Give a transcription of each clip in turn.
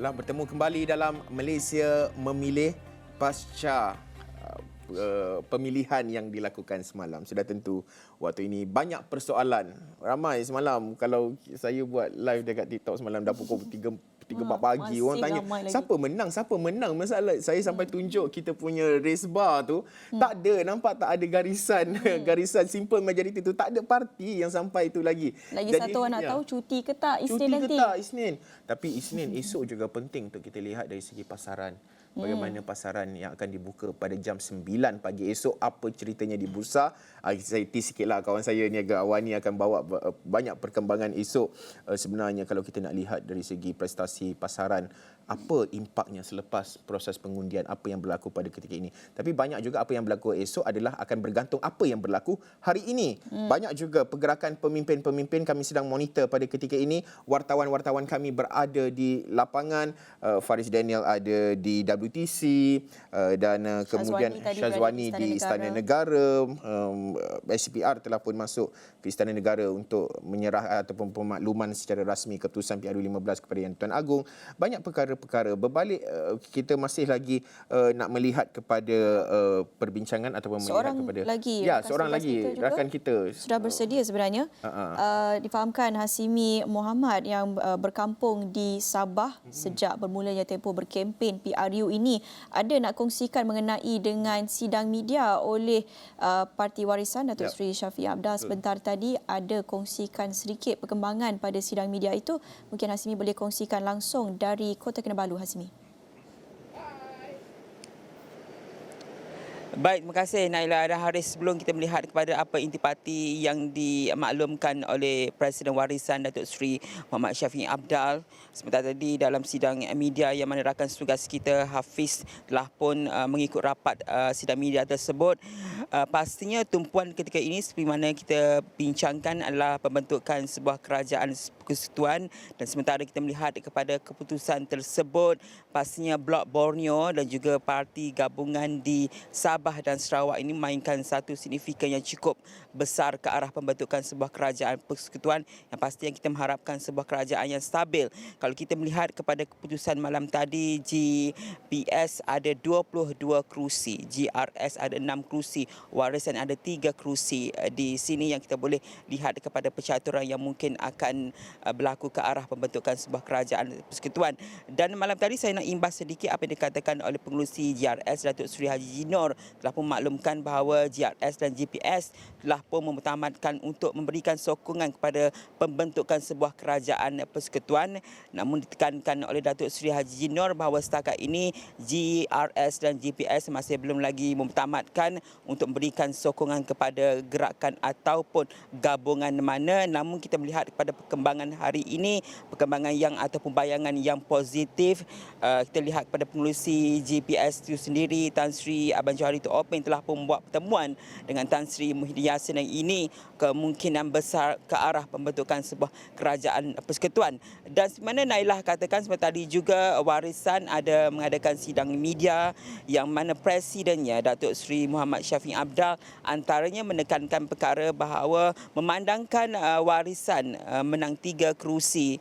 Baiklah, bertemu kembali dalam Malaysia Memilih pasca pemilihan yang dilakukan semalam. Sudah tentu waktu ini banyak persoalan. Ramai semalam, kalau saya buat live dekat TikTok semalam dah pukul 3-4 pagi, orang tanya siapa menang. Masalah saya sampai tunjuk kita punya race bar tu, tak ada, nampak tak ada garisan garisan simple majority tu, tak ada parti yang sampai itu lagi. Jadi, satu orang nak tahu cuti ke tak Isnin nanti. Cuti ke tak Isnin. Tapi Isnin esok juga penting untuk kita lihat dari segi pasaran. Bagaimana pasaran yang akan dibuka pada jam 9 pagi esok, apa ceritanya di bursa. Saya tease sikitlah, kawan saya Niaga Awani akan bawa banyak perkembangan esok. Sebenarnya kalau kita nak lihat dari segi prestasi pasaran, apa impaknya selepas proses pengundian, apa yang berlaku pada ketika ini. Tapi banyak juga apa yang berlaku esok adalah akan bergantung apa yang berlaku hari ini. Banyak juga pergerakan pemimpin-pemimpin kami sedang monitor pada ketika ini. Wartawan-wartawan kami berada di lapangan. Faris Daniel ada di WTC dan kemudian Syazwani di Istana Negara. SPR telah pun masuk ke Istana Negara untuk menyerah ataupun pemakluman secara rasmi keputusan PRU15 kepada Yang Tuan Agong. Banyak perkara-perkara. Berbalik, kita masih lagi nak melihat kepada perbincangan ataupun melihat kepada seorang lagi rakan kita sudah bersedia sebenarnya. Difahamkan Hasimi Mohamad yang berkampung di Sabah sejak bermulanya tempoh berkempen PRU ini, ada nak kongsikan mengenai dengan sidang media oleh Parti Warisan Datuk Seri Shafie Apdal sebentar tadi. Ada kongsikan sedikit perkembangan pada sidang media itu. Mungkin Hasimi boleh kongsikan langsung dari Kota Kinabalu, Hasimi. Baik, terima kasih Naila dan Haris. Sebelum kita melihat kepada apa intipati yang dimaklumkan oleh Presiden Warisan Datuk Seri Muhammad Shafie Apdal sebentar tadi dalam sidang media yang mana rakan tugas kita Hafiz telah pun mengikut rapat sidang media tersebut. Pastinya tumpuan ketika ini seperti mana kita bincangkan adalah pembentukan sebuah kerajaan persekutuan, dan sementara kita melihat kepada keputusan tersebut, pastinya Blok Borneo dan juga parti gabungan di Sabah dan Sarawak ini memainkan satu signifikan yang cukup besar ke arah pembentukan sebuah kerajaan persekutuan yang pastinya kita mengharapkan sebuah kerajaan yang stabil. Kalau kita melihat kepada keputusan malam tadi, GPS ada 22 kerusi, GRS ada 6 kerusi, Warisan ada 3 kerusi. Di sini yang kita boleh lihat kepada percaturan yang mungkin akan berlaku ke arah pembentukan sebuah kerajaan persekutuan. Dan malam tadi saya nak imbas sedikit apa yang dikatakan oleh pengerusi GRS Datuk Seri Haji Jinor, telah pun memaklumkan bahawa GRS dan GPS telah pun memutamatkan untuk memberikan sokongan kepada pembentukan sebuah kerajaan persekutuan. Namun ditekankan oleh Datuk Seri Haji Jinor bahawa setakat ini GRS dan GPS masih belum lagi memutamatkan untuk memberikan sokongan kepada gerakan ataupun gabungan mana. Namun kita melihat kepada perkembangan hari ini, perkembangan yang ataupun bayangan yang positif. Kita lihat kepada pengerusi GPS itu sendiri, Tan Sri Abang Johari Open telah pun membuat pertemuan dengan Tan Sri Muhyiddin Yassin yang ini kemungkinan besar ke arah pembentukan sebuah kerajaan persekutuan. Dan semana Nailah katakan seperti tadi juga, Warisan ada mengadakan sidang media yang mana presidennya Datuk Seri Muhammad Shafie Apdal antaranya menekankan perkara bahawa memandangkan Warisan menang 3 kerusi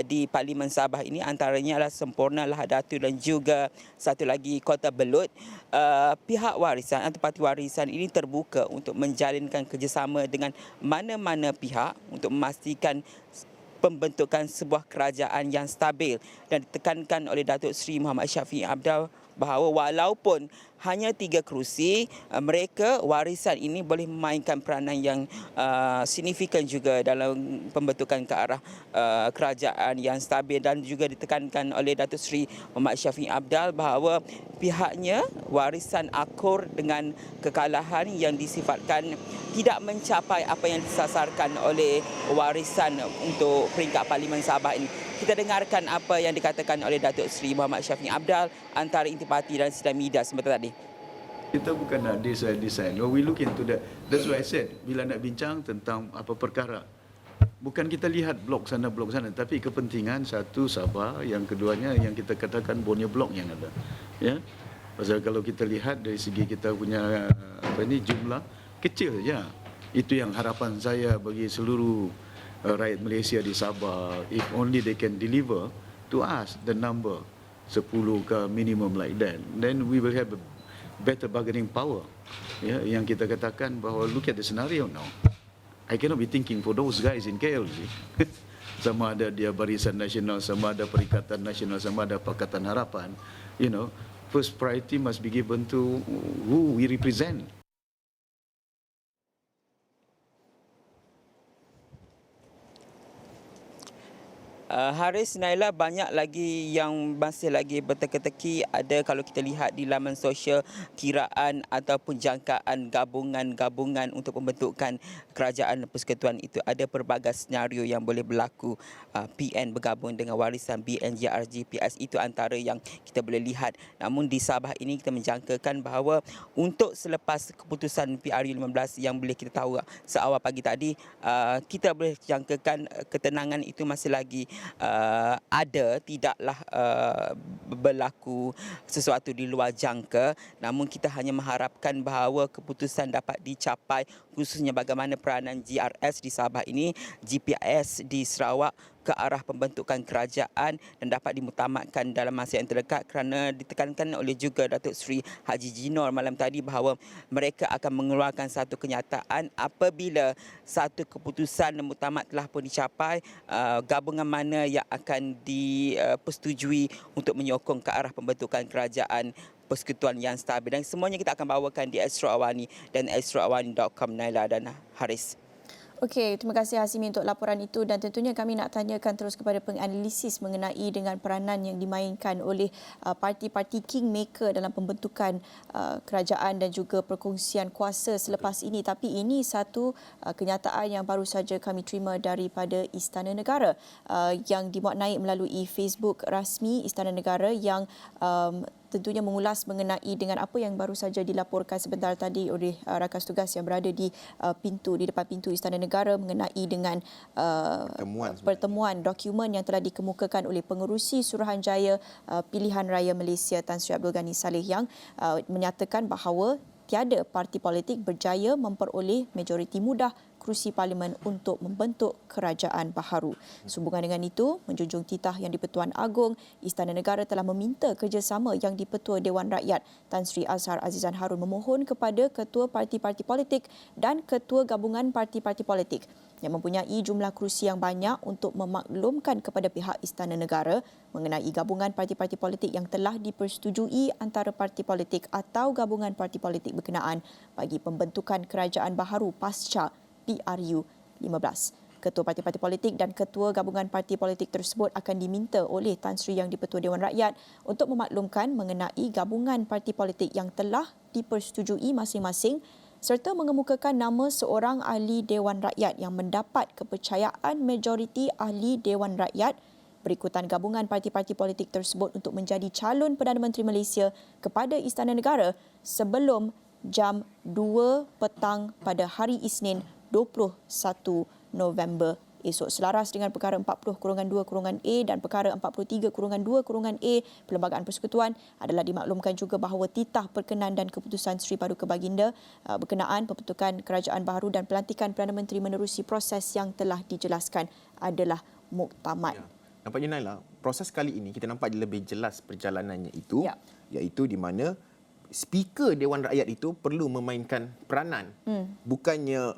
di Parlimen Sabah ini, antaranya adalah Sempurna, Lahad Datu dan juga satu lagi Kota Belud. Pihak Warisan atau Parti Warisan ini terbuka untuk menjalinkan kerjasama dengan mana-mana pihak untuk memastikan pembentukan sebuah kerajaan yang stabil. Dan ditekankan oleh Datuk Seri Muhammad Shafie Apdal bahawa walaupun hanya 3 kerusi, mereka Warisan ini boleh memainkan peranan yang signifikan juga dalam pembentukan ke arah kerajaan yang stabil. Dan juga ditekankan oleh Datuk Seri Muhammad Shafie Apdal bahawa pihaknya Warisan akur dengan kekalahan yang disifatkan tidak mencapai apa yang disasarkan oleh Warisan untuk peringkat Parlimen Sabah ini. Kita dengarkan apa yang dikatakan oleh Datuk Seri Muhammad Shafie Apdal antara intipati dan sidang media sebentar tadi. Kita bukan nak design. We look into that. That's why I said, bila nak bincang tentang apa perkara, bukan kita lihat blok sana, tapi kepentingan satu Sabah, yang keduanya yang kita katakan Borneo blok yang ada. Ya. Pasal kalau kita lihat dari segi kita punya jumlah kecil saja. Itu yang harapan saya bagi seluruh rakyat Malaysia di Sabah, if only they can deliver to us the number 10 ke minimum like that, then we will have a better bargaining power. Ya, yang kita katakan bahawa look at the scenario now. I cannot be thinking for those guys in KL. Sama ada dia Barisan Nasional, sama ada Perikatan Nasional, sama ada Pakatan Harapan. First priority must be given to who we represent. Haris, Naila, banyak lagi yang masih lagi berteka-teki. Ada kalau kita lihat di laman sosial kiraan ataupun jangkaan gabungan-gabungan untuk pembentukan kerajaan persekutuan itu. Ada pelbagai senario yang boleh berlaku. PN bergabung dengan warisan BNJ RGPS, itu antara yang kita boleh lihat. Namun di Sabah ini kita menjangkakan bahawa untuk selepas keputusan PRU 15 yang boleh kita tahu seawal pagi tadi, kita boleh jangkakan ketenangan itu masih lagi ada, tidaklah berlaku sesuatu di luar jangka. Namun kita hanya mengharapkan bahawa keputusan dapat dicapai, khususnya bagaimana peranan GRS di Sabah ini, GPS di Sarawak ke arah pembentukan kerajaan dan dapat dimutamatkan dalam masa yang terdekat, kerana ditekankan oleh juga Datuk Seri Haji Jinor malam tadi bahawa mereka akan mengeluarkan satu kenyataan apabila satu keputusan mutamat telah pun dicapai, gabungan mana yang akan dipersetujui untuk menyokong ke arah pembentukan kerajaan persekutuan yang stabil. Dan semuanya kita akan bawakan di Astro Awani dan astroawani.com, Naila dan Haris. Okey, terima kasih Hasimi untuk laporan itu, dan tentunya kami nak tanyakan terus kepada penganalisis mengenai dengan peranan yang dimainkan oleh parti-parti kingmaker dalam pembentukan kerajaan dan juga perkongsian kuasa selepas ini. Tapi ini satu kenyataan yang baru saja kami terima daripada Istana Negara yang dimuat naik melalui Facebook rasmi Istana Negara yang tentunya mengulas mengenai dengan apa yang baru saja dilaporkan sebentar tadi oleh rakan tugas yang berada di depan pintu Istana Negara mengenai dengan pertemuan dokumen yang telah dikemukakan oleh Pengerusi Suruhanjaya Pilihan Raya Malaysia Tan Sri Abdul Ghani Saleh yang menyatakan bahawa tiada parti politik berjaya memperoleh majoriti mudah kerusi parlimen untuk membentuk kerajaan baharu. Sehubungan dengan itu, menjunjung titah Yang di-Pertuan Agong, Istana Negara telah meminta kerjasama Yang di-Pertua Dewan Rakyat Tan Sri Azhar Azizan Harun memohon kepada ketua parti-parti politik dan ketua gabungan parti-parti politik yang mempunyai jumlah kerusi yang banyak untuk memaklumkan kepada pihak Istana Negara mengenai gabungan parti-parti politik yang telah dipersetujui antara parti politik atau gabungan parti politik berkenaan bagi pembentukan kerajaan baharu pasca PRU 15. Ketua parti-parti politik dan ketua gabungan parti politik tersebut akan diminta oleh Tan Sri Yang di-Pertua Dewan Rakyat untuk memaklumkan mengenai gabungan parti politik yang telah dipersetujui masing-masing serta mengemukakan nama seorang ahli Dewan Rakyat yang mendapat kepercayaan majoriti ahli Dewan Rakyat berikutan gabungan parti-parti politik tersebut untuk menjadi calon Perdana Menteri Malaysia kepada Istana Negara sebelum jam 2 petang pada hari Isnin 21 November esok. Selaras dengan perkara 40-2-A dan perkara 43-2-A Perlembagaan Persekutuan adalah dimaklumkan juga bahawa titah perkenan dan keputusan Sri Paduka Baginda berkenaan pembentukan kerajaan baharu dan pelantikan Perdana Menteri menerusi proses yang telah dijelaskan adalah muktamad. Ya. Nampaknya Naila, proses kali ini kita nampak lebih jelas perjalanannya itu, iaitu di mana Speaker Dewan Rakyat itu perlu memainkan peranan. Bukannya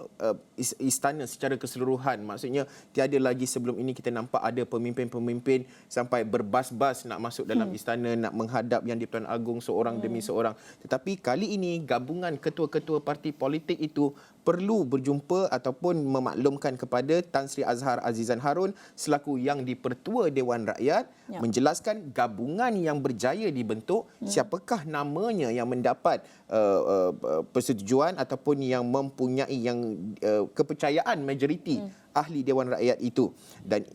istana secara keseluruhan. Maksudnya tiada lagi sebelum ini kita nampak ada pemimpin-pemimpin sampai berbas-bas nak masuk dalam istana, nak menghadap Yang di-Pertuan Agong seorang demi seorang. Tetapi kali ini gabungan ketua-ketua parti politik itu perlu berjumpa ataupun memaklumkan kepada Tan Sri Azhar Azizan Harun selaku Yang di-Pertua Dewan Rakyat menjelaskan gabungan yang berjaya dibentuk, siapakah namanya yang mendapat persetujuan ataupun yang mempunyai kepercayaan majoriti ahli Dewan Rakyat itu, dan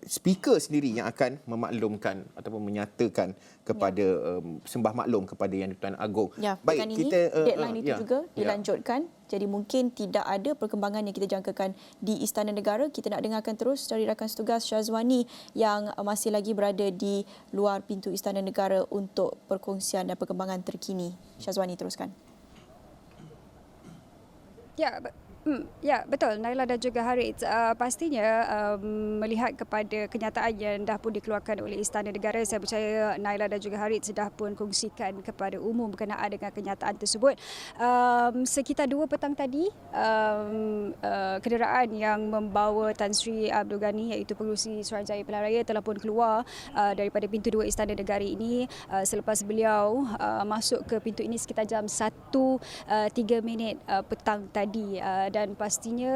speaker sendiri yang akan memaklumkan ataupun menyatakan kepada sembah maklum kepada Yang di-Pertuan Agong. Baik, kita deadline itu juga dilanjutkan. Jadi mungkin tidak ada perkembangan yang kita jangkakan di Istana Negara. Kita nak dengarkan terus dari rakan setugas Syazwani yang masih lagi berada di luar pintu Istana Negara untuk perkongsian dan perkembangan terkini. Syazwani, teruskan. Ya, Ya, betul. Naila dan juga Harith. Pastinya melihat kepada kenyataan yang dah pun dikeluarkan oleh Istana Negara, saya percaya Naila dan juga Harith sudah pun kongsikan kepada umum berkenaan dengan kenyataan tersebut. Sekitar 2 petang tadi, kenderaan yang membawa Tan Sri Abdul Ghani iaitu Pengerusi Suruhanjaya Pilihan Raya telah pun keluar daripada pintu 2 Istana Negara ini selepas beliau masuk ke pintu ini sekitar jam 1.03 petang tadi. Dan pastinya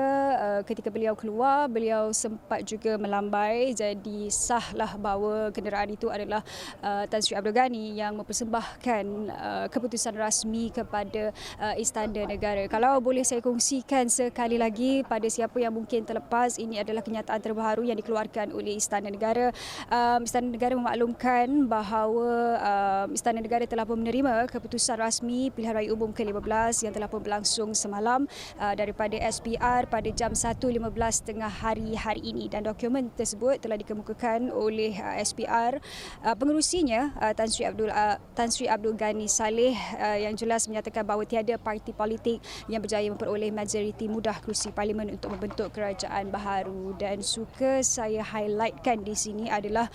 ketika beliau keluar, beliau sempat juga melambai, jadi sahlah bahawa kenderaan itu adalah Tan Sri Abdul Ghani yang mempersembahkan keputusan rasmi kepada Istana Negara. Kalau boleh saya kongsikan sekali lagi pada siapa yang mungkin terlepas, ini adalah kenyataan terbaru yang dikeluarkan oleh Istana Negara. Istana Negara memaklumkan bahawa Istana Negara telah pun menerima keputusan rasmi Pilihan Raya Umum ke-15 yang telah pun berlangsung semalam daripada SPR pada jam 1.15 tengah hari ini, dan dokumen tersebut telah dikemukakan oleh SPR. Pengerusinya Tan Sri Abdul Ghani Saleh yang jelas menyatakan bahawa tiada parti politik yang berjaya memperoleh majoriti mudah kerusi parlimen untuk membentuk kerajaan baharu. Dan suka saya highlightkan di sini adalah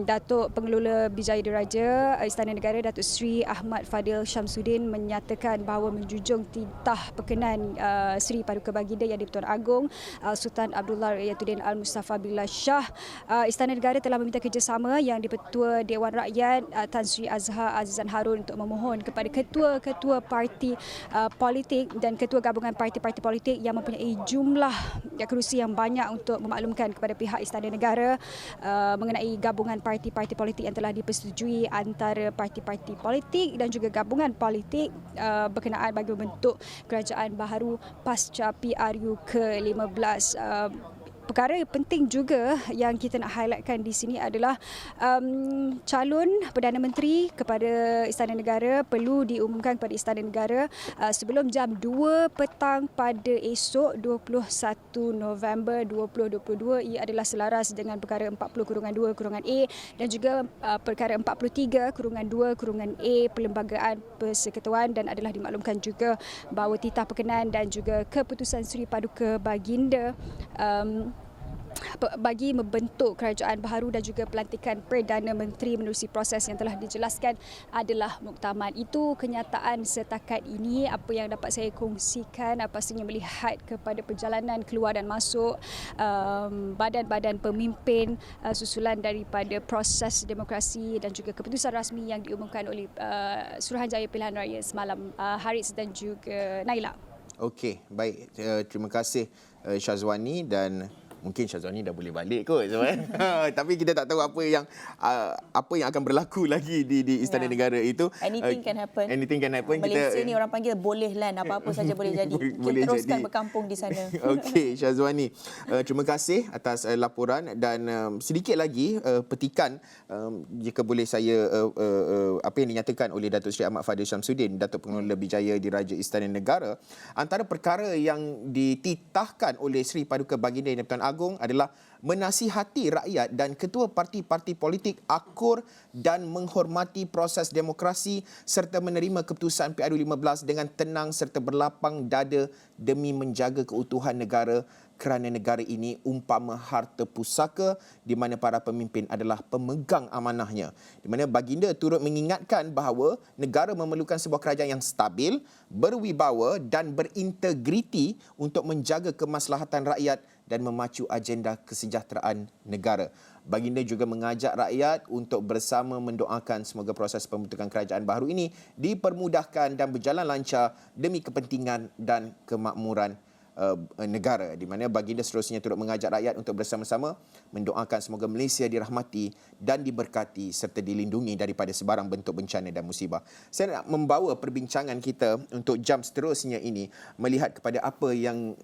Datuk Pengelola Bijaya Diraja Istana Negara Datuk Seri Ahmad Fadil Syamsuddin menyatakan bahawa menjunjung titah perkenan Seri Paduka Baginda Yang di-Pertuan Agong Sultan Abdullah Rakyatuddin Al-Mustafa Billah Shah, Istana Negara telah meminta kerjasama yang di-Pertua Dewan Rakyat Tan Sri Azhar Azizan Harun untuk memohon kepada ketua-ketua parti politik dan ketua gabungan parti-parti politik yang mempunyai jumlah kerusi yang banyak untuk memaklumkan kepada pihak Istana Negara mengenai gabungan parti-parti politik yang telah dipersetujui antara parti-parti politik dan juga gabungan politik berkenaan bagi membentuk kerajaan baharu pasca PRU ke-15. Perkara penting juga yang kita nak highlightkan di sini adalah calon Perdana Menteri kepada Istana Negara perlu diumumkan kepada Istana Negara sebelum jam 2 petang pada esok 21 November 2022. Ia adalah selaras dengan perkara 40-2-A dan juga perkara 43-2-A Perlembagaan Persekutuan, dan adalah dimaklumkan juga bahawa titah perkenan dan juga keputusan Seri Paduka Baginda bagi membentuk kerajaan baharu dan juga pelantikan Perdana Menteri menerusi proses yang telah dijelaskan adalah muktamad. Itu kenyataan setakat ini apa yang dapat saya kongsikan. Pastinya melihat kepada perjalanan keluar dan masuk badan-badan pemimpin susulan daripada proses demokrasi dan juga keputusan rasmi yang diumumkan oleh Suruhanjaya Pilihan Raya semalam, Harith dan juga Naila. Okey, baik. Terima kasih Syazwani, dan mungkin Syazwani dah boleh balik kot tapi kita tak tahu apa yang akan berlaku lagi di Istana Negara itu. Anything can happen. Anything can happen. Malaysia ni orang panggil boleh land, apa-apa saja boleh jadi. Boleh Kita teruskan jadi. berkampung di sana. Okey, Syazwani, terima kasih atas laporan, dan sedikit lagi petikan jika boleh saya apa yang dinyatakan oleh Datuk Seri Ahmad Fadil Syamsuddin, Datuk Pengelola Bijaya Diraja Istana Negara. Antara perkara yang dititahkan oleh Seri Paduka Baginda Yang di-Pertuan Agong adalah menasihati rakyat dan ketua parti-parti politik akur dan menghormati proses demokrasi serta menerima keputusan PRU 15 dengan tenang serta berlapang dada demi menjaga keutuhan negara, kerana negara ini umpama harta pusaka di mana para pemimpin adalah pemegang amanahnya. Di mana Baginda turut mengingatkan bahawa negara memerlukan sebuah kerajaan yang stabil, berwibawa dan berintegriti untuk menjaga kemaslahatan rakyat dan memacu agenda kesejahteraan negara. Baginda juga mengajak rakyat untuk bersama mendoakan semoga proses pembentukan kerajaan baharu ini dipermudahkan dan berjalan lancar demi kepentingan dan kemakmuran negara, di mana Baginda seterusnya turut mengajak rakyat untuk bersama-sama mendoakan semoga Malaysia dirahmati dan diberkati serta dilindungi daripada sebarang bentuk bencana dan musibah. Saya nak membawa perbincangan kita untuk jam seterusnya ini melihat kepada apa yang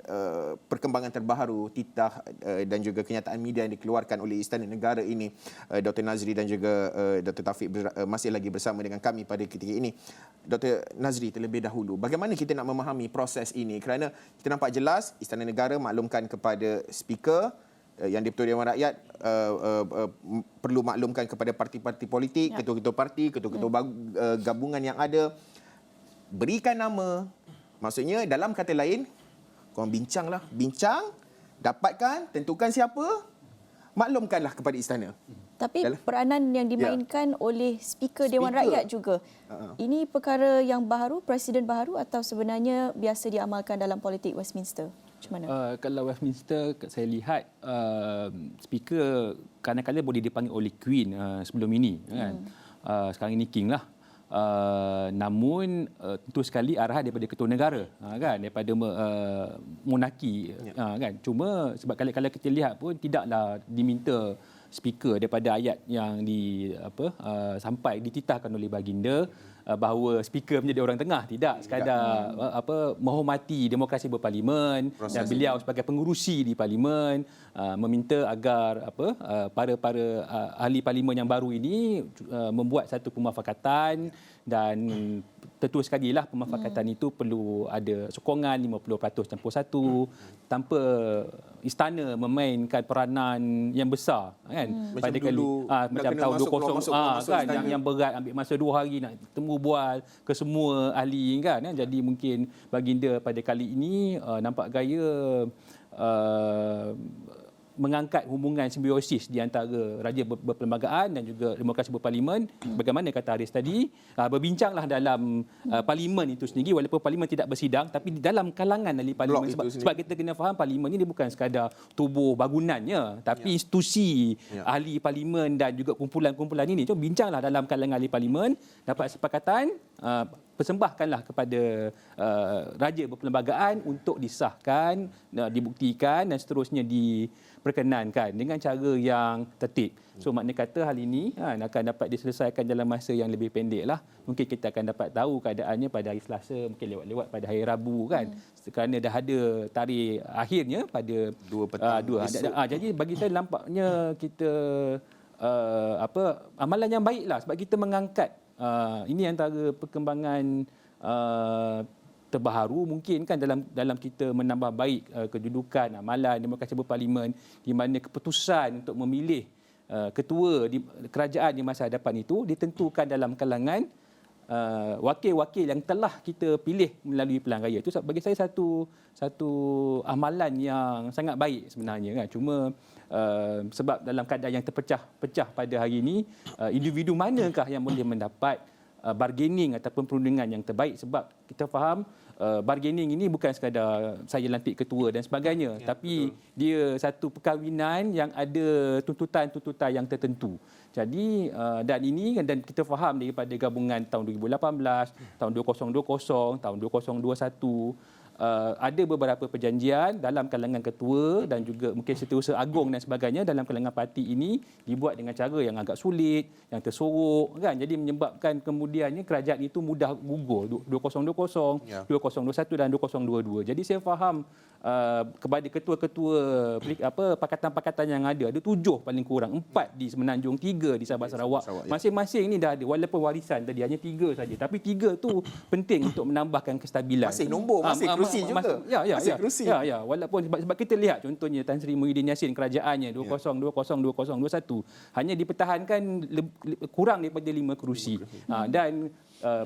perkembangan terbaru, titah dan juga kenyataan media yang dikeluarkan oleh Istana Negara ini. Dr. Nazri dan juga Dr. Taufik masih lagi bersama dengan kami pada ketika ini. Dr. Nazri, terlebih dahulu, bagaimana kita nak memahami proses ini, kerana kita nampak jelas Istana Negara maklumkan kepada speaker yang di-Pertua Dewan Rakyat perlu maklumkan kepada parti-parti politik, ketua-ketua parti, ketua-ketua gabungan yang ada, berikan nama. Maksudnya dalam kata lain, Korang bincanglah. Bincang, dapatkan, tentukan siapa, maklumkanlah kepada istana. Tapi peranan yang dimainkan oleh Speaker Dewan Speaker. Rakyat juga. Ini perkara yang baru, Presiden baru atau sebenarnya biasa diamalkan dalam politik Westminster? Macam mana? Kalau Westminster saya lihat Speaker kadang-kadang boleh dipanggil oleh Queen sebelum ini kan. Sekarang ini King lah. Namun tentu sekali arahan daripada ketua negara kan, daripada monarki kan. Cuma sebab kalau kita lihat pun tidaklah diminta speaker daripada ayat yang sampai dititahkan oleh baginda bahawa speaker menjadi orang tengah, tidak sekadar menghormati demokrasi berparlimen dan beliau sebagai pengurusi di parlimen meminta agar para ahli parlimen yang baru ini membuat satu pemufakatan, dan tentu sekali lah pemufakatan itu perlu ada sokongan 50% campur 1 tanpa istana memainkan peranan yang besar kan. Macam dulu macam tahun 20 kan yang berat, ambil masa 2 hari nak temu bual ke semua ahli kan. Jadi mungkin baginda pada kali ini nampak gaya mengangkat hubungan simbiosis di antara raja berperlembagaan dan juga demokrasi berparlimen. Bagaimana kata Haris tadi, berbincanglah dalam parlimen itu sendiri, walaupun parlimen tidak bersidang, tapi di dalam kalangan ahli parlimen, sebab kita kena faham parlimen ini bukan sekadar tubuh bangunannya, tapi institusi ahli parlimen dan juga kumpulan-kumpulan ini. So bincanglah dalam kalangan ahli parlimen, dapat sepakatan, persembahkanlah kepada raja berperlembagaan untuk disahkan, dibuktikan dan seterusnya diperkenankan dengan cara yang tertib. So makna kata hal ini akan dapat diselesaikan dalam masa yang lebih pendek lah. Mungkin kita akan dapat tahu keadaannya pada hari Selasa, mungkin lewat-lewat pada hari Rabu kan. Kerana dah ada tarikh akhirnya pada 2 petang. Jadi bagi saya nampaknya kita amalan yang baiklah sebab kita mengangkat ini antara perkembangan terbaru mungkin kan dalam kita menambah baik kedudukan amalan demokrasi berparlimen, di mana keputusan untuk memilih ketua di kerajaan di masa hadapan itu ditentukan dalam kalangan wakil-wakil yang telah kita pilih melalui pilihan raya. Itu bagi saya satu amalan yang sangat baik sebenarnya kan. Cuma sebab dalam keadaan yang terpecah-pecah pada hari ini, individu manakah yang boleh mendapat bargaining ataupun perundingan yang terbaik, sebab kita faham bargaining ini bukan sekadar saya lantik ketua dan sebagainya, tapi dia satu perkahwinan yang ada tuntutan-tuntutan yang tertentu. Jadi dan ini dan kita faham daripada gabungan tahun 2018, tahun 2020, tahun 2021, ada beberapa perjanjian dalam kalangan ketua dan juga mungkin setiausaha agung dan sebagainya dalam kalangan parti ini dibuat dengan cara yang agak sulit, yang tersorok kan. Jadi menyebabkan kemudiannya kerajaan itu mudah gugur 2020, 2021 dan 2022. Jadi saya faham kepada ketua-ketua pakatan-pakatan yang ada 7 paling kurang, 4 di Semenanjung, 3 di Sabah Sarawak. Masing-masing ini dah ada, walaupun warisan tadi hanya 3 saja, tapi 3 tu penting untuk menambahkan kestabilan. Masih nombor, masih kerusi juga. Masih kerusi. Ya, walaupun sebab kita lihat contohnya Tan Sri Muhyiddin Yassin kerajaannya 2020-2021 hanya dipertahankan kurang daripada 5 kerusi. Dan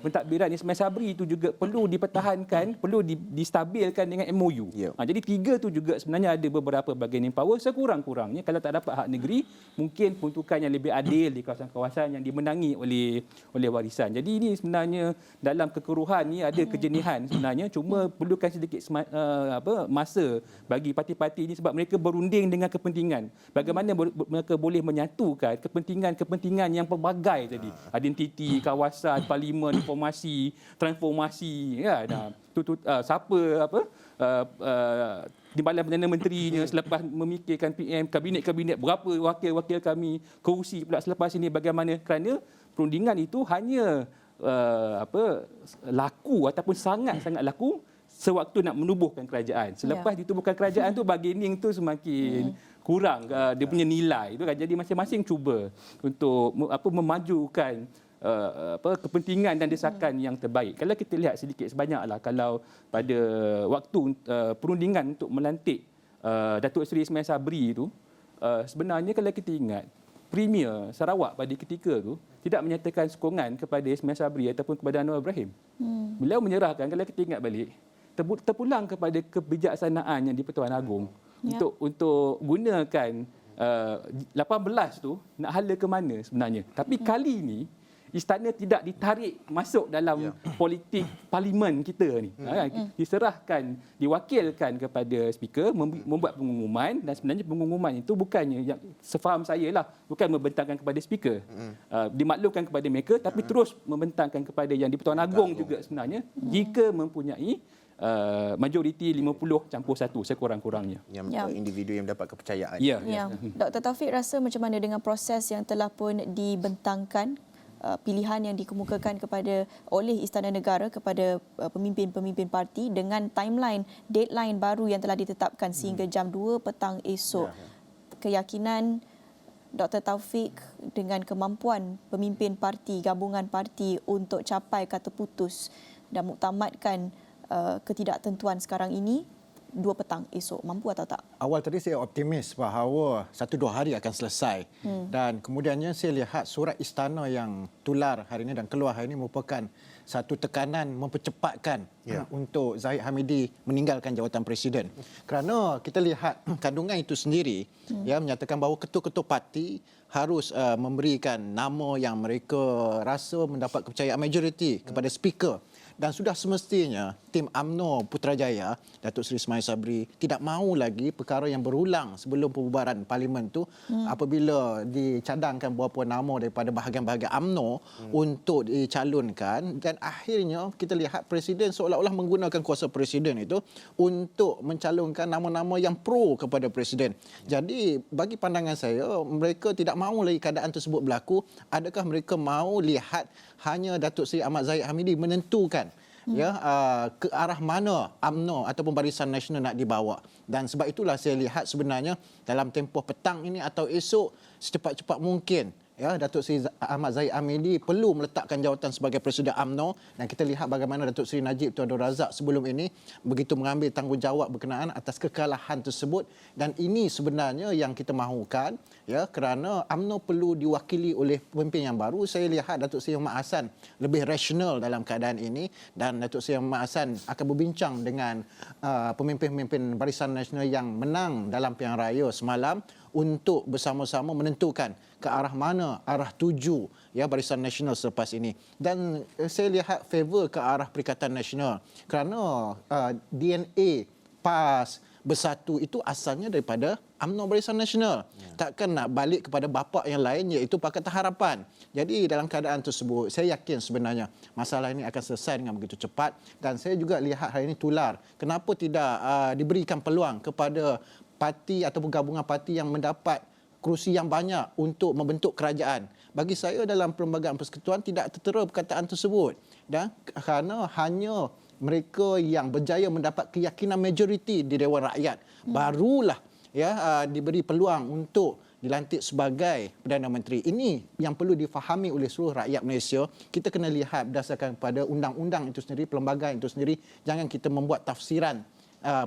pentadbiran Ismail Sabri itu juga perlu dipertahankan, perlu distabilkan dengan MOU. Jadi 3 tu juga sebenarnya ada beberapa bargaining power. Sekurang-kurangnya kalau tak dapat hak negeri, mungkin peruntukan yang lebih adil di kawasan-kawasan yang dimenangi oleh warisan. Jadi ini sebenarnya dalam kekeruhan ni ada kejenihan sebenarnya, cuma perlukan sedikit masa bagi parti-parti ini sebab mereka berunding dengan kepentingan. Bagaimana mereka boleh menyatukan kepentingan yang pelbagai tadi. Identiti, kawasan, parlimen, informasi, transformasi kan. Timbalan Perdana Menterinya selepas memikirkan PM, kabinet-kabinet berapa wakil-wakil kami, kerusi pula selepas ini bagaimana, kerana perundingan itu hanya laku ataupun sangat-sangat laku sewaktu nak menubuhkan kerajaan. Selepas ditubuhkan kerajaan tu bargaining tu semakin kurang dia punya nilai itu kan. Jadi masing-masing cuba untuk memajukan kepentingan dan desakan yang terbaik. Kalau kita lihat sedikit sebanyaklah, kalau pada waktu perundingan untuk melantik Datuk Seri Ismail Sabri itu, sebenarnya kalau kita ingat, Premier Sarawak pada ketika itu tidak menyatakan sokongan kepada Ismail Sabri ataupun kepada Anwar Ibrahim. Beliau menyerahkan, kalau kita ingat balik, terpulang kepada kebijaksanaan yang di-Pertuan Agong Ya. untuk gunakan 18 tu nak hala ke mana sebenarnya. Tapi kali ini istana tidak ditarik masuk dalam politik parlimen kita ni. Diserahkan, diwakilkan kepada speaker membuat pengumuman, dan sebenarnya pengumuman itu bukannya yang sefaham saya lah, bukan membentangkan kepada speaker. Dimaklumkan kepada mereka tapi terus membentangkan kepada yang di-Pertuan Agong juga sebenarnya jika mempunyai majoriti 50-1 sekurang-kurangnya. Yang individu yang mendapat kepercayaan. Ya. Ya. Dr. Taufik rasa macam mana dengan proses yang telah pun dibentangkan, pilihan yang dikemukakan oleh Istana Negara kepada pemimpin-pemimpin parti dengan timeline, deadline baru yang telah ditetapkan sehingga jam 2 petang esok. Keyakinan Dr. Taufik dengan kemampuan pemimpin parti, gabungan parti untuk capai kata putus dan muktamadkan ketidaktentuan sekarang ini 2 petang esok, mampu atau tak? Awal tadi saya optimis bahawa 1-2 hari akan selesai. Dan kemudiannya saya lihat surat istana yang tular hari ini dan keluar hari ini merupakan satu tekanan mempercepatkan untuk Zahid Hamidi meninggalkan jawatan presiden. Kerana kita lihat kandungan itu sendiri menyatakan bahawa ketua-ketua parti harus memberikan nama yang mereka rasa mendapat kepercayaan majoriti kepada speaker. Dan sudah semestinya tim UMNO Putrajaya, Datuk Seri Ismail Sabri, tidak mahu lagi perkara yang berulang sebelum pembubaran parlimen itu apabila dicadangkan beberapa nama daripada bahagian-bahagian UMNO untuk dicalonkan, dan akhirnya kita lihat presiden seolah-olah menggunakan kuasa presiden itu untuk mencalonkan nama-nama yang pro kepada presiden. Jadi bagi pandangan saya, mereka tidak mahu lagi keadaan tersebut berlaku. Adakah mereka mahu lihat hanya Datuk Seri Ahmad Zahid Hamidi menentukan ke arah mana UMNO ataupun Barisan Nasional nak dibawa. Dan sebab itulah saya lihat sebenarnya dalam tempoh petang ini atau esok secepat-cepat mungkin Datuk Seri Ahmad Zahid Hamidi perlu meletakkan jawatan sebagai Presiden UMNO, dan kita lihat bagaimana Datuk Seri Najib Tun Abdul Razak sebelum ini begitu mengambil tanggungjawab berkenaan atas kekalahan tersebut, dan ini sebenarnya yang kita mahukan kerana UMNO perlu diwakili oleh pemimpin yang baru. Saya lihat Datuk Seri Muhammad Hassan lebih rasional dalam keadaan ini, dan Datuk Seri Muhammad Hassan akan berbincang dengan pemimpin-pemimpin Barisan Nasional yang menang dalam pilihan raya semalam untuk bersama-sama menentukan ke arah mana arah tuju Barisan Nasional selepas ini. Dan saya lihat favor ke arah Perikatan Nasional kerana DNA PAS Bersatu itu asalnya daripada UMNO Barisan Nasional. Takkan nak balik kepada bapa yang lain iaitu Pakatan Harapan. Jadi dalam keadaan tersebut saya yakin sebenarnya masalah ini akan selesai dengan begitu cepat, dan saya juga lihat hari ini tular kenapa tidak diberikan peluang kepada parti ataupun gabungan parti yang mendapat kerusi yang banyak untuk membentuk kerajaan. Bagi saya dalam Perlembagaan Persekutuan tidak tertera perkataan tersebut, dan kerana hanya mereka yang berjaya mendapat keyakinan majoriti di Dewan Rakyat barulah diberi peluang untuk dilantik sebagai Perdana Menteri. Ini yang perlu difahami oleh seluruh rakyat Malaysia. Kita kena lihat berdasarkan pada undang-undang itu sendiri, perlembagaan itu sendiri. Jangan kita membuat tafsiran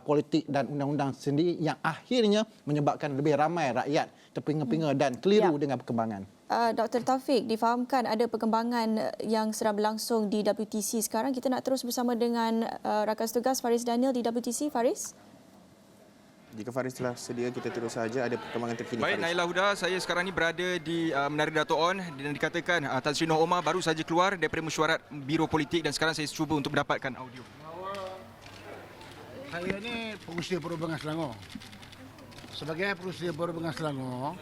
politik dan undang-undang sendiri yang akhirnya menyebabkan lebih ramai rakyat terpinga-pinga dan keliru dengan perkembangan. Dr. Taufik, difahamkan ada perkembangan yang sedang berlangsung di WTC sekarang. Kita nak terus bersama dengan rakan tugas Faris Daniel di WTC. Faris? Jika Faris telah sedia, kita terus saja ada perkembangan terkini. Baik, Faris. Naila Huda, saya sekarang ni berada di Menara Dato' On dan dikatakan Tan Sri Noh Omar baru saja keluar daripada mesyuarat Biro Politik, dan sekarang saya cuba untuk mendapatkan audio. Saya ni pengurusi perhubungan Selangor. Sebagai pengurusi perhubungan Selangor,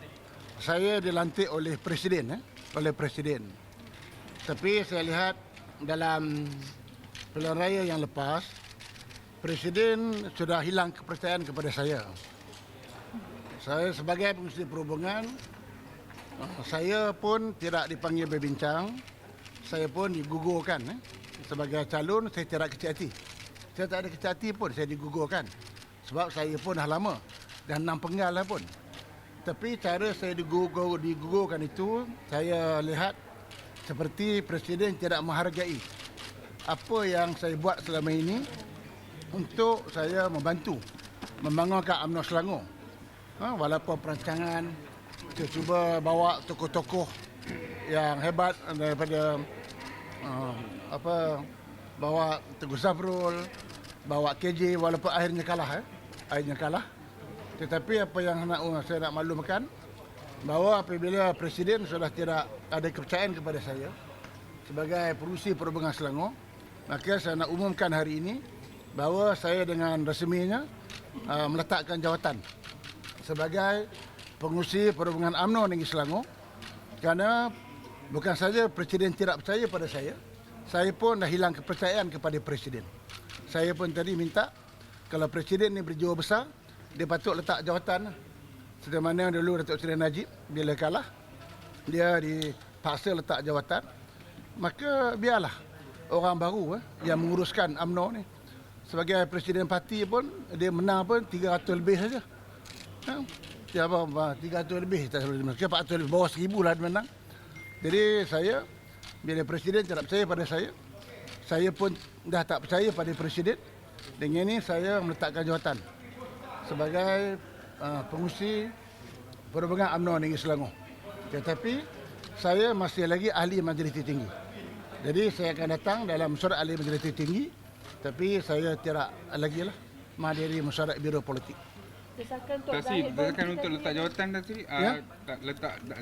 saya dilantik oleh Presiden. Tapi saya lihat dalam pilihan raya yang lepas, Presiden sudah hilang kepercayaan kepada saya. Saya sebagai pengurusi perhubungan, saya pun tidak dipanggil berbincang. Saya pun digugurkan. Sebagai calon, saya tidak kecil hati. Saya tak ada kecil hati pun saya digugurkan. Sebab saya pun dah lama dan 6 penggal lah pun. Tapi cara saya digugurkan itu, saya lihat seperti Presiden tidak menghargai apa yang saya buat selama ini untuk saya membantu membangunkan UMNO Selangor. Walaupun perancangan, saya cuba bawa tokoh-tokoh yang hebat daripada bawa Teguh Zafrul, bawa KJ walaupun akhirnya kalah. Akhirnya kalah. Tetapi apa yang saya nak maklumkan, bahawa apabila Presiden sudah tidak ada kepercayaan kepada saya sebagai Pengerusi Perhubungan Selangor, maka saya nak umumkan hari ini bahawa saya dengan resminya meletakkan jawatan sebagai Pengerusi Perhubungan UMNO Negeri Selangor, kerana bukan saja Presiden tidak percaya pada saya pun dah hilang kepercayaan kepada Presiden. Saya pun tadi minta kalau Presiden ni berjiwa besar, dia patut letak jawatan. Seperti mana dulu Datuk Seri Najib bila kalah, dia dipaksa letak jawatan. Maka biarlah orang baru yang menguruskan UMNO ni. Sebagai Presiden parti pun, dia menang pun 300 lebih saja. Ya, 300 lebih, tak salah 400 lebih, bawah 1000 lah dia menang. Jadi saya, bila Presiden tidak percaya pada saya pun dah tak percaya pada Presiden. Dengan ini saya meletakkan jawatan sebagai Pengerusi Perhubungan UMNO Negeri Selangor. Tetapi saya masih lagi ahli Majlis Tertinggi. Jadi saya akan datang dalam mesyuarat ahli Majlis Tertinggi, tapi saya tidak lagi menghadiri mesyuarat Biro Politik. Desakan untuk letak jawatan tadi,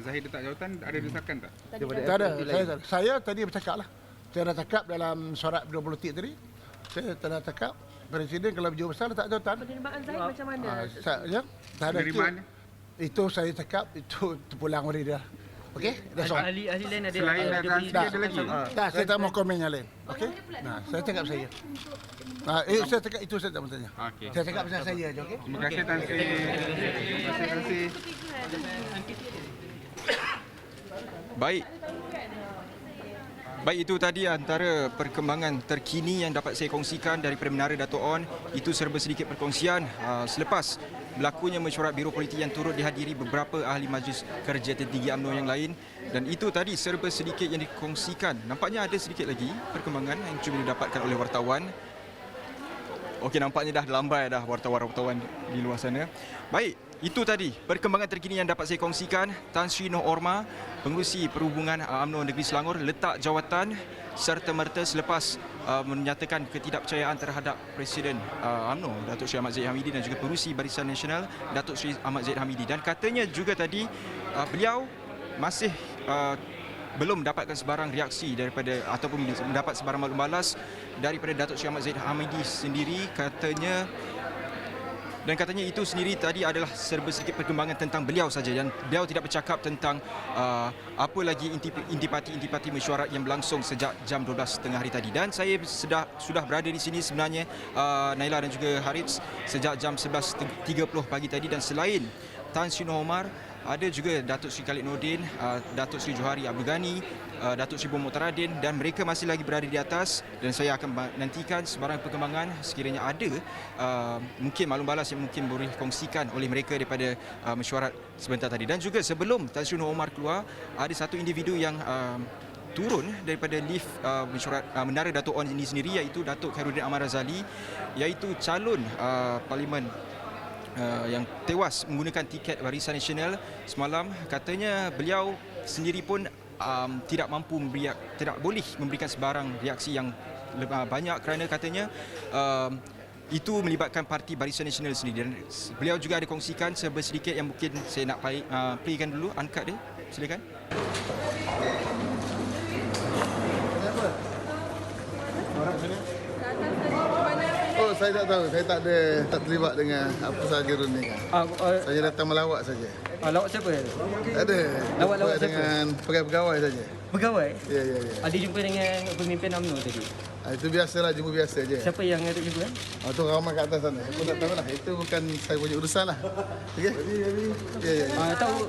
Zahid letak jawatan, ada desakan tak? Tak ada. Saya tadi bercakap lah. Saya dah cakap dalam mesyuarat Biro Politik tadi. Saya telah cakap Presiden kalau berjiwa besar letak jawatan. Penerimaan Zahid macam mana? Tak ada itu saya cakap, itu terpulang oleh dia. Okey? Ahli lain ada. Selain ada lagi. Tak, saya tak mau komen yang lain. Okey? Nah, saya cakap saya. Saya cakap itu saya tak mau tanya. Okey. Saya cakap pasal saya aja, okey? Terima kasih Tan Sri. Terima kasih. Baik, itu tadi antara perkembangan terkini yang dapat saya kongsikan daripada Menara Dato' On. Itu serba sedikit perkongsian selepas berlakunya mesyuarat Biro Politik yang turut dihadiri beberapa ahli Majlis Kerja Tertinggi UMNO yang lain. Dan itu tadi serba sedikit yang dikongsikan. Nampaknya ada sedikit lagi perkembangan yang cuba didapatkan oleh wartawan. Okey, nampaknya dah lambai dah wartawan-wartawan di luar sana. Baik, itu tadi perkembangan terkini yang dapat saya kongsikan. Tan Sri Noh Orma, Pengerusi Perhubungan UMNO Negeri Selangor, letak jawatan serta-merta selepas menyatakan ketidakpercayaan terhadap Presiden UMNO Datuk Seri Ahmad Zahid Hamidi dan juga Pengerusi Barisan Nasional Datuk Seri Ahmad Zahid Hamidi. Dan katanya juga tadi beliau masih belum mendapatkan sebarang reaksi daripada ataupun mendapat sebarang maklum balas daripada Datuk Seri Ahmad Zahid Hamidi sendiri. Katanya itu sendiri tadi adalah serba sedikit perkembangan tentang beliau saja, dan beliau tidak bercakap tentang apa lagi intipati mesyuarat yang berlangsung sejak jam 12 tengah hari tadi. Dan saya sudah berada di sini sebenarnya, Naila dan juga Harith, sejak jam 11.30 pagi tadi. Dan selain Tan Sri Noh Omar, ada juga Datuk Seri Khalid Nordin, Datuk Seri Johari Abdul Ghani, Datuk Seri Bon Mutaradin, dan mereka masih lagi berada di atas. Dan saya akan nantikan sebarang perkembangan sekiranya ada mungkin maklum balas yang mungkin boleh kongsikan oleh mereka daripada mesyuarat sebentar tadi. Dan juga sebelum Tan Sri Noh Omar keluar, ada satu individu yang turun daripada lift mesyuarat Menara Dato' On ini sendiri, iaitu Datuk Khairuddin Ahmad Razali, iaitu calon Parlimen yang tewas menggunakan tiket Barisan Nasional semalam. Katanya beliau sendiri pun tidak boleh memberikan sebarang reaksi yang banyak, kerana katanya itu melibatkan Parti Barisan Nasional sendiri. Dan beliau juga ada kongsikan serba sedikit yang mungkin saya nak playkan dulu, uncut dia. Silakan. Oh, saya tak tahu. Saya tak terlibat dengan apa sahaja rundingan. Saya datang melawat saja. Lawat siapa? Tak ada. Lawat siapa? Dengan pegawai saja. Pegawai? Ya. Ada jumpa dengan pemimpin UMNO tadi? Itu biasalah, jumpa biasa je. Siapa yang ada jumpa? Itu ramai kat atas sana. Aku tak tahu lah. Itu bukan saya punya urusan lah. Okey? Ya. Tahu?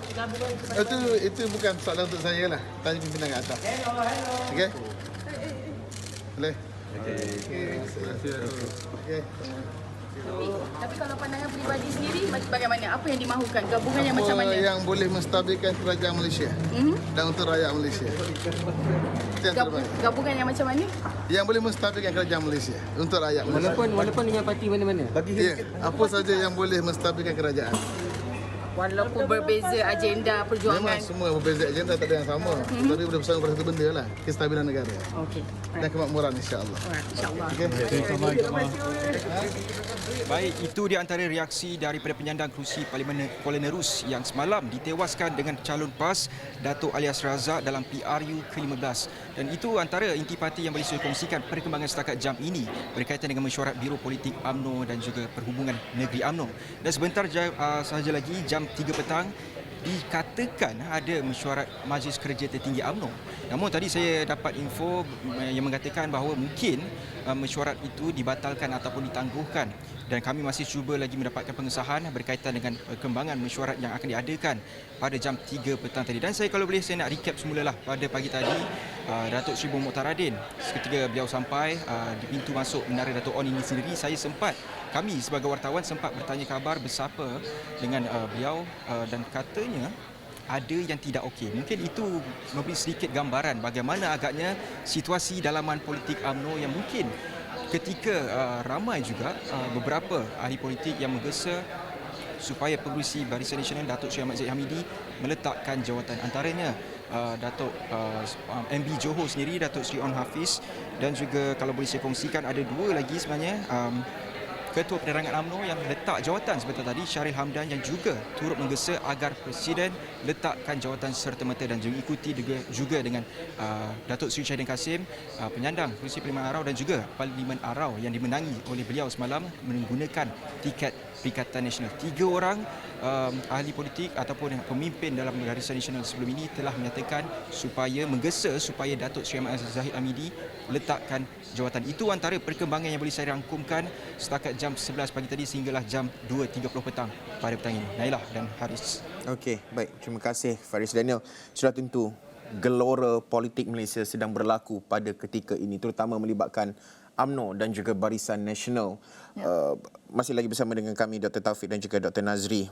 Itu bukan soalan untuk saya lah. Tanya pimpinan kat atas. Okey? Boleh? Okey. Tapi kalau pandangan peribadi sendiri bagaimana? Apa yang dimahukan? Gabungan yang macam mana? Yang boleh menstabilkan kerajaan Malaysia dan untuk rakyat Malaysia. Gabungan yang macam mana? Yang boleh menstabilkan kerajaan Malaysia untuk rakyat Malaysia. Walaupun dengan parti mana-mana? Ya, apa saja yang boleh menstabilkan kerajaan. Walaupun berbeza agenda perjuangan. Memang semua berbeza agenda, tak ada yang sama. Tapi boleh bersama pada satu benda lah, kestabilan negara. Okey. Dan kemakmuran insya-Allah. InsyaAllah. Baik, itu di antara reaksi daripada penyandang kerusi Parlimen Kuala Nerus yang semalam ditewaskan dengan calon PAS Datuk Alias Razak dalam PRU ke-15. Dan itu antara intipati yang boleh saya kongsikan perkembangan setakat jam ini berkaitan dengan mesyuarat Biro Politik UMNO dan juga Perhubungan Negeri UMNO. Dan sebentar sahaja lagi, jam 3 petang, dikatakan ada mesyuarat Majlis Kerja Tertinggi UMNO. Namun tadi saya dapat info yang mengatakan bahawa mungkin mesyuarat itu dibatalkan ataupun ditangguhkan, dan kami masih cuba lagi mendapatkan pengesahan berkaitan dengan perkembangan mesyuarat yang akan diadakan pada jam 3 petang tadi. Dan saya, kalau boleh, saya nak recap semulalah. Pada pagi tadi, Datuk Seri Mokhtaradin, seketika beliau sampai di pintu masuk Menara Dato' On ini sendiri, kami sebagai wartawan sempat bertanya khabar bersapa dengan beliau, dan katanya ada yang tidak okey. Mungkin itu memberi sedikit gambaran bagaimana agaknya situasi dalaman politik UMNO yang mungkin ketika ramai juga beberapa ahli politik yang menggesa supaya pengerusi Barisan Nasional Datuk Seri Ahmad Zahid Hamidi meletakkan jawatan, antaranya Datuk MB Johor sendiri, Datuk Seri On Hafiz, dan juga kalau boleh saya kongsikan ada dua lagi sebenarnya, Ketua Penerangan UMNO yang letak jawatan sebentar tadi, Syaril Hamdan, yang juga turut menggesa agar Presiden letakkan jawatan serta-merta, dan juga ikuti juga dengan Datuk Seri Shahidin Kasim, penyandang kerusi Parlimen Arau, dan juga Parlimen Arau yang dimenangi oleh beliau semalam menggunakan tiket Perikatan Nasional. 3 orang ahli politik ataupun pemimpin dalam Barisan Nasional sebelum ini telah menyatakan supaya menggesa supaya Datuk Seri Ahmad Zahid Hamidi letakkan jawatan. Itu antara perkembangan yang boleh saya rangkumkan setakat jam 11 pagi tadi sehinggalah jam 2.30 petang pada petang ini. Nailah dan Haris. Okey, baik. Terima kasih Faris Daniel. Sudah tentu gelora politik Malaysia sedang berlaku pada ketika ini, terutama melibatkan UMNO dan juga Barisan Nasional. Masih lagi bersama dengan kami Dr. Taufik dan juga Dr. Nazri.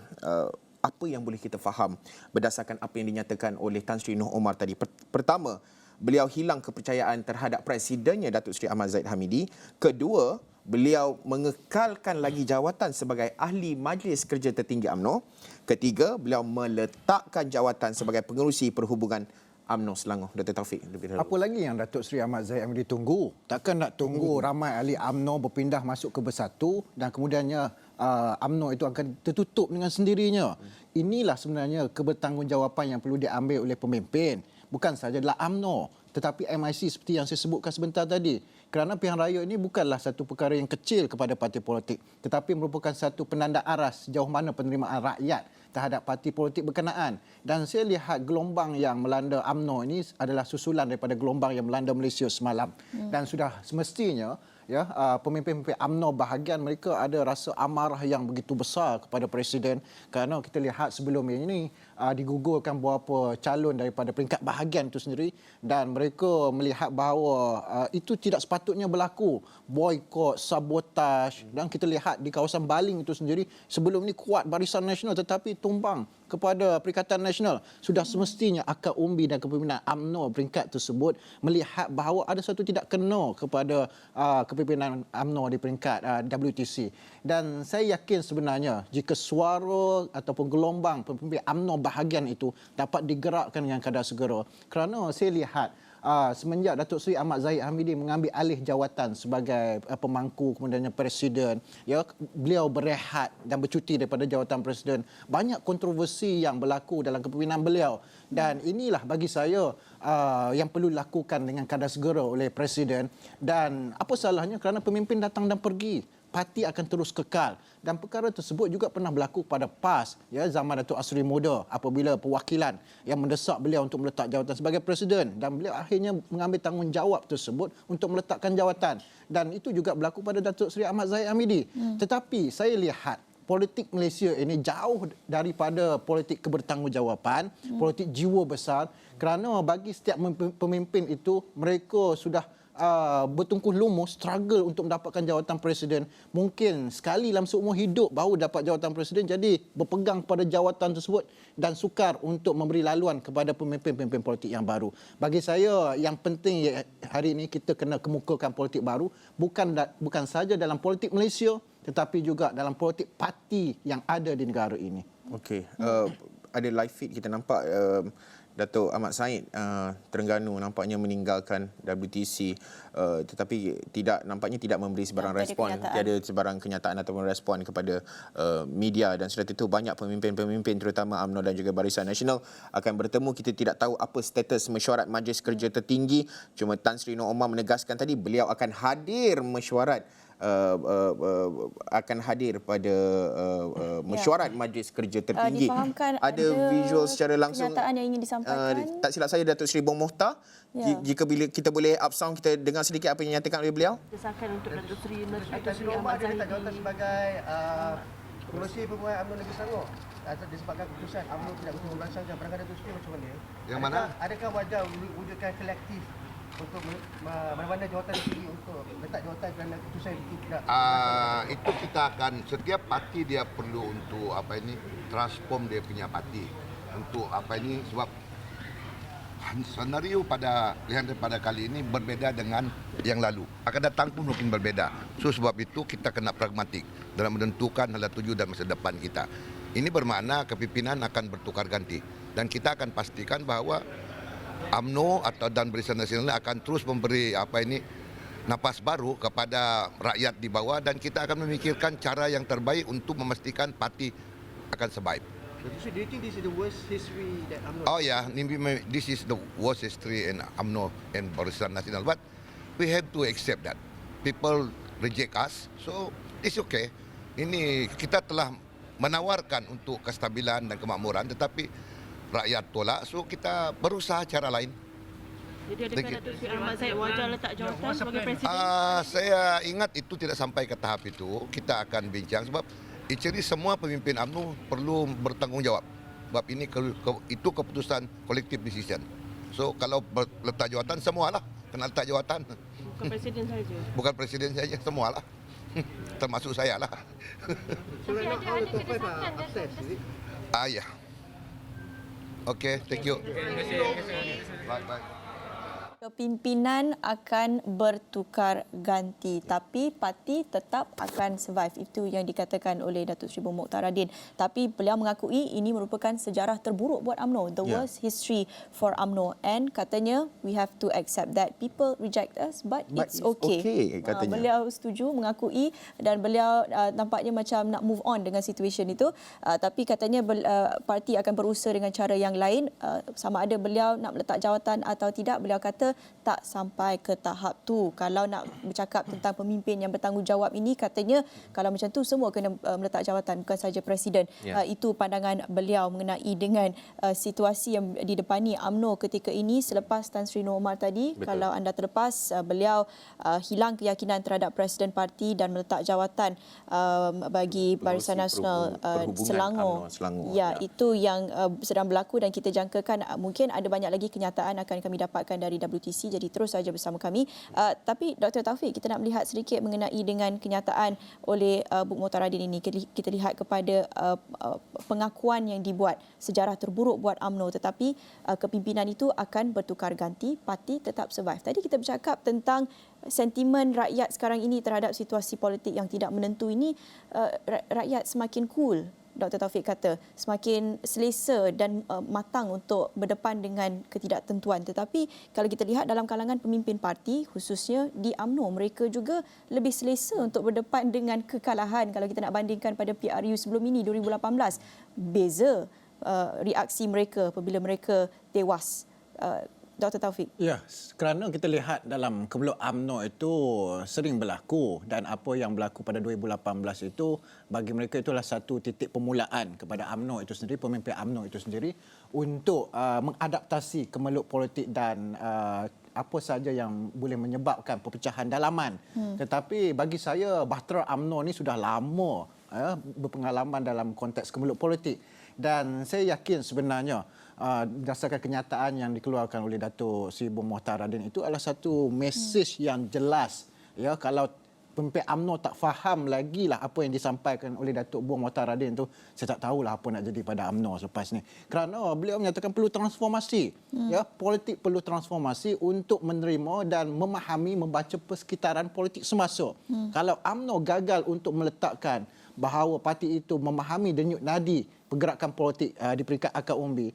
Apa yang boleh kita faham berdasarkan apa yang dinyatakan oleh Tan Sri Noh Omar tadi? Pertama, beliau hilang kepercayaan terhadap presidennya Datuk Seri Ahmad Zahid Hamidi. Kedua, beliau mengekalkan lagi jawatan sebagai ahli Majlis Kerja Tertinggi UMNO. Ketiga, beliau meletakkan jawatan sebagai pengerusi Perhubungan UMNO Selangor. Dr. Taufik, lebih dahulu. Apa lagi yang Datuk Seri Ahmad Zahid Hamidi tunggu? Takkan nak tunggu ramai ahli UMNO berpindah masuk ke Bersatu dan kemudiannya UMNO itu akan tertutup dengan sendirinya. Inilah sebenarnya kebertanggungjawapan yang perlu diambil oleh pemimpin. Bukan sahaja dalam UMNO, tetapi MIC seperti yang saya sebutkan sebentar tadi. Kerana pilihan raya ini bukanlah satu perkara yang kecil kepada parti politik, tetapi merupakan satu penanda aras sejauh mana penerimaan rakyat terhadap parti politik berkenaan. Dan saya lihat gelombang yang melanda UMNO ini adalah susulan daripada gelombang yang melanda Malaysia semalam. Dan sudah semestinya pemimpin-pemimpin UMNO bahagian mereka ada rasa amarah yang begitu besar kepada Presiden, kerana kita lihat sebelum ini digugurkan beberapa calon daripada peringkat bahagian itu sendiri, dan mereka melihat bahawa itu tidak sepatutnya berlaku. Boikot, sabotaj, dan kita lihat di kawasan Baling itu sendiri sebelum ini kuat Barisan Nasional tetapi tumbang kepada Perikatan Nasional. Sudah semestinya akar umbi dan kepimpinan UMNO peringkat tersebut melihat bahawa ada satu tidak kena kepada kepimpinan UMNO di peringkat WTC. Dan saya yakin sebenarnya jika suara ataupun gelombang pemimpin UMNO bahagian itu dapat digerakkan dengan kadar segera. Kerana saya lihat semenjak Datuk Seri Ahmad Zahid Hamidi mengambil alih jawatan sebagai pemangku kemudiannya Presiden, beliau berehat dan bercuti daripada jawatan Presiden, banyak kontroversi yang berlaku dalam kepimpinan beliau, dan inilah bagi saya yang perlu dilakukan dengan kadar segera oleh Presiden. Dan apa salahnya, kerana pemimpin datang dan pergi, parti akan terus kekal. Dan perkara tersebut juga pernah berlaku pada PAS, zaman Datuk Asri Muda, apabila perwakilan yang mendesak beliau untuk meletak jawatan sebagai Presiden, dan beliau akhirnya mengambil tanggungjawab tersebut untuk meletakkan jawatan. Dan itu juga berlaku pada Datuk Seri Ahmad Zahid Hamidi. Tetapi saya lihat politik Malaysia ini jauh daripada politik kebertanggungjawaban, politik jiwa besar, kerana bagi setiap pemimpin itu mereka sudah bertungkuh lumus struggle untuk mendapatkan jawatan Presiden. Mungkin sekali dalam seumur hidup baru dapat jawatan Presiden, jadi berpegang pada jawatan tersebut dan sukar untuk memberi laluan kepada pemimpin-pemimpin politik yang baru. Bagi saya yang penting hari ini kita kena kemukakan politik baru, bukan saja dalam politik Malaysia tetapi juga dalam politik parti yang ada di negara ini. Okey. Ada live feed kita nampak Datuk Ahmad Said Terengganu nampaknya meninggalkan WTC, tetapi nampaknya tidak memberi sebarang respon, tiada sebarang kenyataan ataupun respon kepada media, dan sudah tentu banyak pemimpin-pemimpin terutama UMNO dan juga Barisan Nasional akan bertemu. Kita tidak tahu apa status mesyuarat Majlis Kerja Tertinggi, cuma Tan Sri Nur Omar menegaskan tadi beliau akan hadir mesyuarat akan hadir pada mesyuarat Majlis Kerja Tertinggi. Ada visual secara langsung. Kenyataan yang ingin disampaikan. Tak silap saya, Datuk Seri Bong Mohtar. Jika kita boleh up sound, kita dengar sedikit apa yang dinyatakan oleh beliau. Desakan untuk Datuk Seri Ahmad Zahidi jawatan sebagai Pengerusi Pembuat UMNO Negeri Selangor. Disebabkan keputusan UMNO tidak betul merangsangkan barangkali Datuk Seri macam mana? Yang mana? Adakah wajar wujudkan kolektif untuk mana-mana jawatan tinggi untuk letak jawatan kerana keputusan tidak? Itu kita akan, setiap parti dia perlu untuk transform dia punya parti untuk sebab senario pada kali ini berbeda dengan yang lalu. Akan datang pun mungkin berbeda. So sebab itu kita kena pragmatik dalam menentukan hala tuju dan masa depan kita. Ini bermakna kepimpinan akan bertukar ganti dan kita akan pastikan bahawa UMNO dan Barisan Nasional akan terus memberi napas baru kepada rakyat di bawah, dan kita akan memikirkan cara yang terbaik untuk memastikan parti akan survive. So do you think this is the worst history that UMNO? Oh yeah, this is the worst history in UMNO and Barisan Nasional, but we have to accept that people reject us, so it's okay. Ini kita telah menawarkan untuk kestabilan dan kemakmuran, tetapi rakyat tolak, so kita berusaha cara lain. Jadi adakah Datuk Seri Ahmad Zahid wajar letak jawatan sebagai presiden? Saya ingat itu tidak sampai ke tahap itu. Kita akan bincang sebab jadi semua pemimpin UMNO perlu bertanggungjawab. Sebab ini itu keputusan collective decision. So kalau letak jawatan semualah kena letak jawatan. Bukan presiden saja. Bukan presiden saja, semualah. Termasuk saya lah. So right now all the top 5 are upstairs, is it? Ya. Okay, thank you. Bye. Kepimpinan akan bertukar ganti, tapi parti tetap akan survive. Itu yang dikatakan oleh Datuk Seri Bong Mokhtaradin. Tapi beliau mengakui ini merupakan sejarah terburuk buat UMNO, the worst history for UMNO, and katanya we have to accept that people reject us, but it's okay. Katanya. Beliau setuju, mengakui, dan beliau nampaknya macam nak move on dengan situasi itu. Tapi katanya parti akan berusaha dengan cara yang lain. Sama ada beliau nak meletak jawatan atau tidak, beliau kata tak sampai ke tahap tu. Kalau nak bercakap tentang pemimpin yang bertanggungjawab ini, katanya kalau macam tu semua kena meletak jawatan, bukan saja presiden. Itu pandangan beliau mengenai dengan situasi yang didepani UMNO ketika ini selepas Tan Sri Nur Omar tadi. Betul. Kalau anda terlepas, beliau hilang keyakinan terhadap presiden parti dan meletak jawatan bagi Barisan Nasional Selangor. Ya, itu yang sedang berlaku dan kita jangkakan mungkin ada banyak lagi kenyataan akan kami dapatkan dari WTC, jadi terus saja bersama kami. Tapi Dr. Taufik, kita nak melihat sedikit mengenai dengan kenyataan oleh Buk Mokhtaradin ini. Kita lihat kepada pengakuan yang dibuat, sejarah terburuk buat UMNO, tetapi kepimpinan itu akan bertukar ganti, parti tetap survive. Tadi kita bercakap tentang sentimen rakyat sekarang ini terhadap situasi politik yang tidak menentu ini. Rakyat semakin cool, Dr. Taufik kata, semakin selesa dan matang untuk berdepan dengan ketidaktentuan. Tetapi kalau kita lihat dalam kalangan pemimpin parti, khususnya di UMNO, mereka juga lebih selesa untuk berdepan dengan kekalahan. Kalau kita nak bandingkan pada PRU sebelum ini, 2018, beza reaksi mereka apabila mereka tewas. Dr. Taufik. Ya, kerana kita lihat dalam kebeluk UMNO itu sering berlaku, dan apa yang berlaku pada 2018 itu bagi mereka itulah satu titik permulaan kepada UMNO itu sendiri, pemimpin UMNO itu sendiri untuk mengadaptasi kemeluk politik dan apa saja yang boleh menyebabkan perpecahan dalaman. Tetapi bagi saya bahtera UMNO ni sudah lama berpengalaman dalam konteks kemeluk politik, dan saya yakin sebenarnya berdasarkan kenyataan yang dikeluarkan oleh Datuk Seri Bong Mokhtaradin itu adalah satu mesej yang jelas. Ya, kalau pemimpin UMNO tak faham lagi lah apa yang disampaikan oleh Datuk Bong Mokhtaradin tu, saya tak tahulah apa nak jadi pada UMNO selepas ni. Kerana beliau menyatakan perlu transformasi. Ya, politik perlu transformasi untuk menerima dan memahami, membaca persekitaran politik semasa. Kalau UMNO gagal untuk meletakkan bahawa parti itu memahami denyut nadi pergerakan politik di peringkat akar umbi.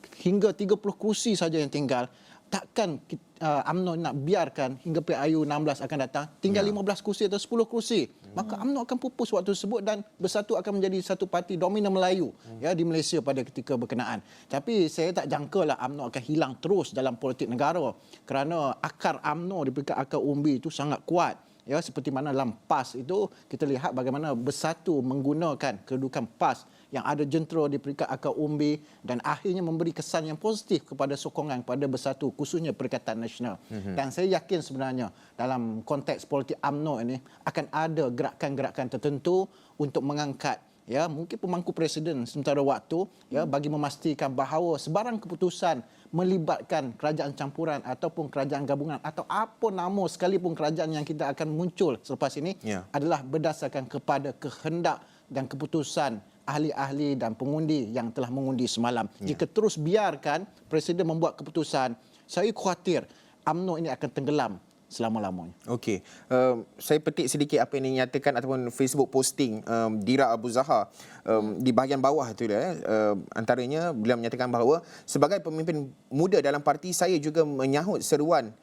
Hingga 30 kursi saja yang tinggal. Takkan UMNO nak biarkan hingga PRU 16 akan datang tinggal 15 kursi atau 10 kursi. Maka UMNO akan pupus waktu tersebut dan Bersatu akan menjadi satu parti dominan Melayu di Malaysia pada ketika berkenaan. Tapi saya tak jangkalah UMNO akan hilang terus dalam politik negara kerana akar UMNO di peringkat akar umbi itu sangat kuat. Seperti mana dalam PAS itu kita lihat bagaimana Bersatu menggunakan kedudukan PAS yang ada jentera di peringkat akar umbi dan akhirnya memberi kesan yang positif kepada sokongan kepada Bersatu khususnya Perikatan Nasional. Dan saya yakin sebenarnya dalam konteks politik UMNO ini akan ada gerakan-gerakan tertentu untuk mengangkat mungkin pemangku presiden sementara waktu bagi memastikan bahawa sebarang keputusan melibatkan kerajaan campuran ataupun kerajaan gabungan atau apa nama sekalipun kerajaan yang kita akan muncul selepas ini adalah berdasarkan kepada kehendak dan keputusan ahli-ahli dan pengundi yang telah mengundi semalam. Jika terus biarkan presiden membuat keputusan, saya khawatir UMNO ini akan tenggelam selama-lamanya. Okey. Saya petik sedikit apa yang dinyatakan ataupun Facebook posting Dira Abu Zahar di bahagian bawah tu dia. Antaranya beliau menyatakan bahawa sebagai pemimpin muda dalam parti, saya juga menyahut seruan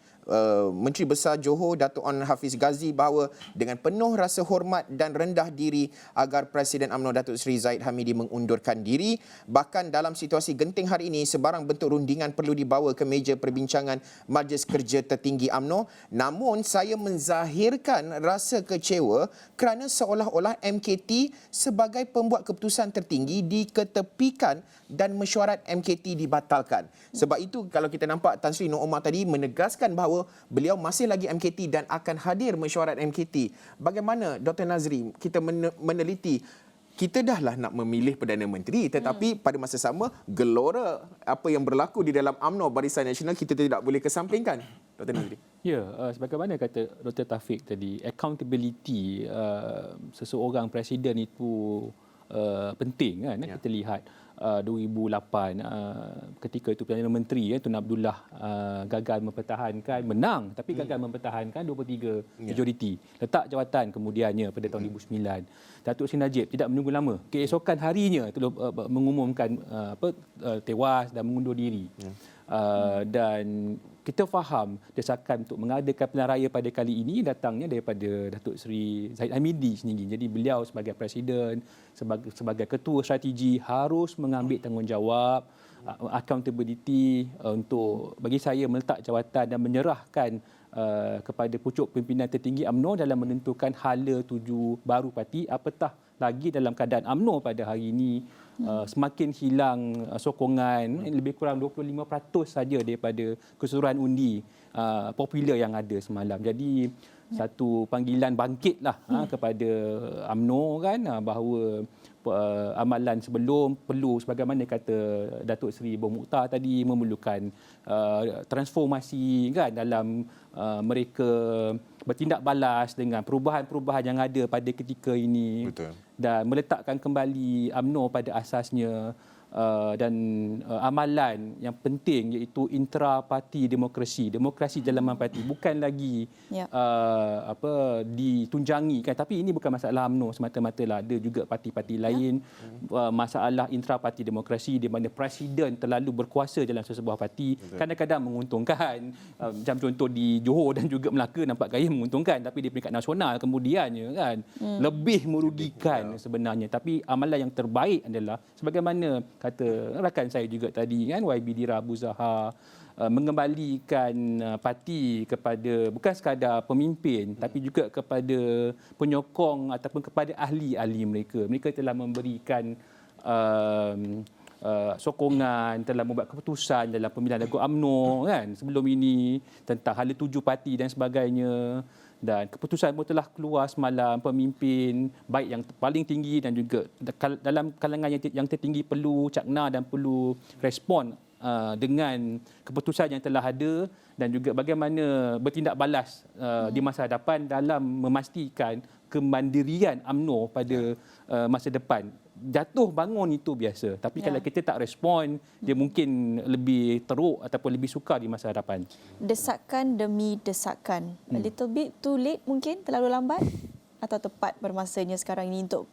Menteri Besar Johor Datuk Onn Hafiz Ghazi bahawa dengan penuh rasa hormat dan rendah diri agar Presiden UMNO Datuk Seri Zahid Hamidi mengundurkan diri. Bahkan dalam situasi genting hari ini, sebarang bentuk rundingan perlu dibawa ke meja perbincangan Majlis Kerja Tertinggi UMNO. Namun saya menzahirkan rasa kecewa kerana seolah-olah MKT sebagai pembuat keputusan tertinggi diketepikan dan mesyuarat MKT dibatalkan. Sebab itu kalau kita nampak Tan Sri Nur Omar tadi menegaskan bahawa beliau masih lagi MKT dan akan hadir mesyuarat MKT. Bagaimana Dr. Nazri kita meneliti, kita dahlah nak memilih Perdana Menteri tetapi pada masa sama gelora apa yang berlaku di dalam UMNO Barisan Nasional kita tidak boleh kesampingkan. Dr. Nazri. Sebagaimana kata Dr. Taufik tadi, accountability seseorang presiden itu penting kan. Kita lihat 2008 ketika itu Perdana Menteri Tun Abdullah gagal mempertahankan, menang tapi gagal mempertahankan 23 majoriti, letak jawatan kemudiannya pada tahun 2009. Datuk Seri Najib tidak menunggu lama, keesokan harinya mengumumkan tewas dan mengundur diri. Dan kita faham desakan untuk mengadakan pilihan raya pada kali ini datangnya daripada Datuk Seri Zahid Hamidi sendiri. Jadi beliau sebagai presiden, sebagai ketua strategi harus mengambil tanggungjawab, accountability untuk bagi saya meletak jawatan dan menyerahkan kepada pucuk pimpinan tertinggi UMNO dalam menentukan hala tuju baru parti, apatah lagi dalam keadaan UMNO pada hari ini semakin hilang sokongan, lebih kurang 25% saja daripada keseluruhan undi popular yang ada semalam. Jadi satu panggilan bangkitlah kepada UMNO kan, bahawa amalan sebelum perlu sebagaimana kata Datuk Seri Boh Mokhtar tadi memerlukan transformasi kan dalam mereka bertindak balas dengan perubahan-perubahan yang ada pada ketika ini. Betul. Dan meletakkan kembali UMNO pada asasnya dan amalan yang penting iaitu intra-parti demokrasi dalaman parti, bukan lagi ditunjangi kan. Tapi ini bukan masalah UMNO semata-mata lah, ada juga parti-parti lain. Masalah intra-parti demokrasi di mana presiden terlalu berkuasa dalam sesebuah parti. Kadang-kadang menguntungkan, macam contoh di Johor dan juga Melaka nampak gaya menguntungkan, tapi di peringkat nasional kemudiannya kan lebih merugikan sebenarnya. Tapi amalan yang terbaik adalah sebagaimana kata rakan saya juga tadi kan, YB Dira Abu Zahar, mengembalikan parti kepada bukan sekadar pemimpin tapi juga kepada penyokong ataupun kepada ahli-ahli mereka. Mereka telah memberikan sokongan, telah membuat keputusan dalam pemilihan Datuk UMNO kan sebelum ini tentang hala tuju parti dan sebagainya. Dan keputusan pun telah keluar semalam, pemimpin baik yang paling tinggi dan juga dalam kalangan yang tertinggi perlu cakna dan perlu respon dengan keputusan yang telah ada dan juga bagaimana bertindak balas di masa hadapan dalam memastikan kemandirian UMNO pada masa depan. Jatuh bangun itu biasa, tapi kalau kita tak respon, dia mungkin lebih teruk ataupun lebih sukar di masa hadapan. Desakan demi desakan. A little bit too late mungkin, terlalu lambat atau tepat bermasanya sekarang ini untuk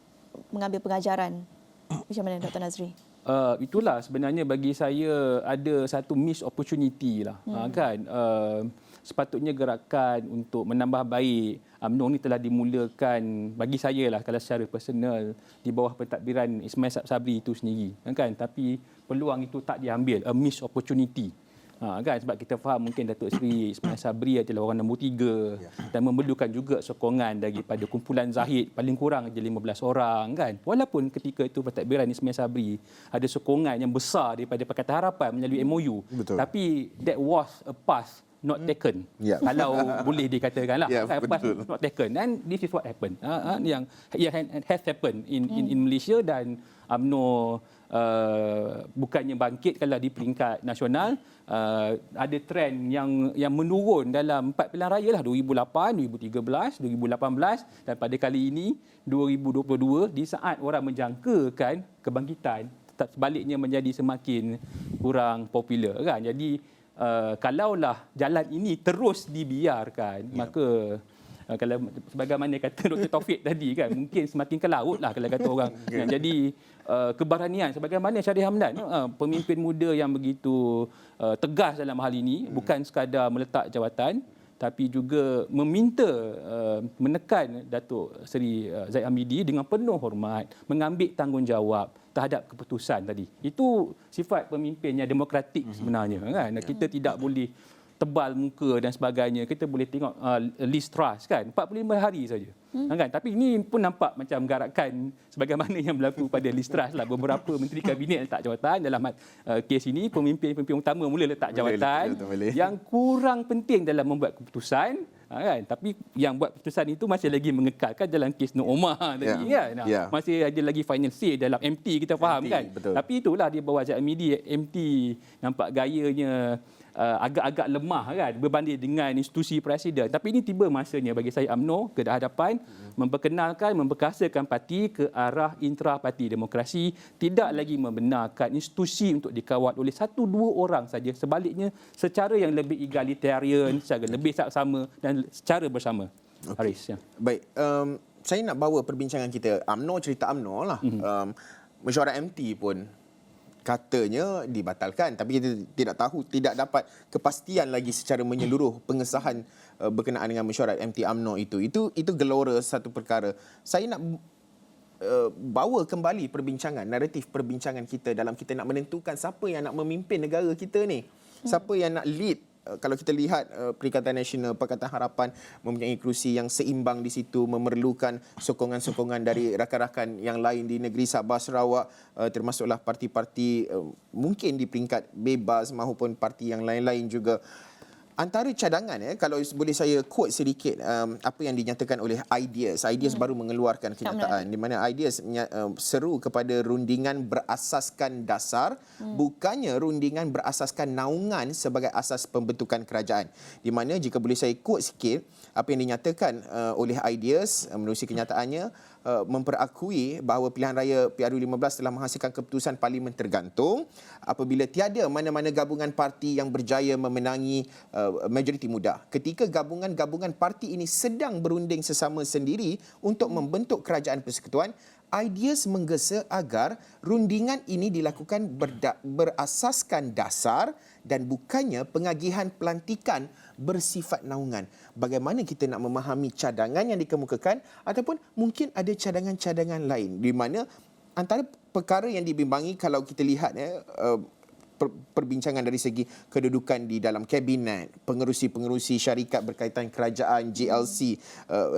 mengambil pengajaran? Macam mana Dr. Nazri? Itulah sebenarnya bagi saya ada satu missed opportunity lah, kan. Sepatutnya gerakan untuk menambah baik UMNO ni telah dimulakan bagi saya lah kalau secara personal di bawah pentadbiran Ismail Sabri itu sendiri, kan. Tapi peluang itu tak diambil, a missed opportunity. Kan, sebab kita faham mungkin Datuk Seri Ismail Sabri adalah orang nombor 3 dan memerlukan juga sokongan daripada kumpulan Zahid paling kurang je 15 orang, kan. Walaupun ketika itu pentadbiran Ismail Sabri ada sokongan yang besar daripada Pakatan Harapan melalui MOU. Betul. Tapi that was a path not taken. Kalau boleh dikatakanlah. Path not taken. And this is what happened. Yang has happened in Malaysia, dan UMNO bukannya bangkit kalau di peringkat nasional, ada trend yang menurun dalam 4 pilihan raya lah, 2008, 2013, 2018 dan pada kali ini 2022, di saat orang menjangkakan kebangkitan, tetap sebaliknya menjadi semakin kurang popular, kan. Jadi kalaulah jalan ini terus dibiarkan, maka kalau sebagaimana kata Dr. Taufik tadi, kan, mungkin semakin ke laut lah kalau kata orang. Jadi keberanian sebagaimana Syarif Hamdan, pemimpin muda yang begitu tegas dalam hal ini, bukan sekadar meletak jawatan tapi juga meminta menekan Datuk Seri Zaid Hamidi dengan penuh hormat, mengambil tanggungjawab terhadap keputusan tadi. Itu sifat pemimpin yang demokratik sebenarnya, kan. Kita tidak boleh tebal muka dan sebagainya. Kita boleh tengok Liz Truss, kan, 45 hari saja. Kan? Tapi ini pun nampak macam garakan sebagaimana yang berlaku pada Liz Truss lah. Beberapa menteri kabinet letak jawatan. Dalam kes ini, pemimpin utama mula letak jawatan yang kurang penting dalam membuat keputusan. Kan? Tapi yang buat keputusan itu masih lagi mengekalkan dalam kes Nur Omar tadi, kan. Masih ada lagi final say dalam MT, kita faham, kan. Betul. Tapi itulah dia bawa Zaid Hamidi, MT nampak gayanya agak-agak lemah, kan, berbanding dengan institusi presiden. Tapi ini tiba masanya bagi saya UMNO ke hadapan, memperkenalkan, memperkasakan parti ke arah intra-parti demokrasi, tidak lagi membenarkan institusi untuk dikawal oleh 1-2 orang saja. Sebaliknya, secara yang lebih egalitarian, secara lebih sama dan secara bersama. Haris. Baik, saya nak bawa perbincangan kita cerita UMNO lah. Mesyuarat MT pun katanya dibatalkan, tapi kita tidak tahu, tidak dapat kepastian lagi secara menyeluruh pengesahan berkenaan dengan mesyuarat MT UMNO itu gelora satu perkara. Saya nak bawa kembali perbincangan, naratif perbincangan kita dalam kita nak menentukan siapa yang nak memimpin negara kita ni, siapa yang nak lead. Kalau kita lihat Perikatan Nasional Pakatan Harapan mempunyai kerusi yang seimbang di situ, memerlukan sokongan-sokongan dari rakan-rakan yang lain di negeri Sabah Sarawak, termasuklah parti-parti mungkin di peringkat bebas maupun parti yang lain-lain juga. Antara cadangan, kalau boleh saya quote sedikit apa yang dinyatakan oleh Ideas baru mengeluarkan kenyataan di mana Ideas seru kepada rundingan berasaskan dasar, bukannya rundingan berasaskan naungan sebagai asas pembentukan kerajaan. Di mana jika boleh saya quote sikit apa yang dinyatakan oleh Ideas menerusi kenyataannya, memperakui bahawa pilihan raya PRU15 telah menghasilkan keputusan parlimen tergantung apabila tiada mana-mana gabungan parti yang berjaya memenangi majoriti mudah. Ketika gabungan-gabungan parti ini sedang berunding sesama sendiri untuk membentuk kerajaan persekutuan, Ideas menggesa agar rundingan ini dilakukan berasaskan dasar dan bukannya pengagihan pelantikan bersifat naungan. Bagaimana kita nak memahami cadangan yang dikemukakan ataupun mungkin ada cadangan-cadangan lain di mana antara perkara yang dibimbangi kalau kita lihat perbincangan dari segi kedudukan di dalam kabinet, pengerusi-pengerusi syarikat berkaitan kerajaan, GLC,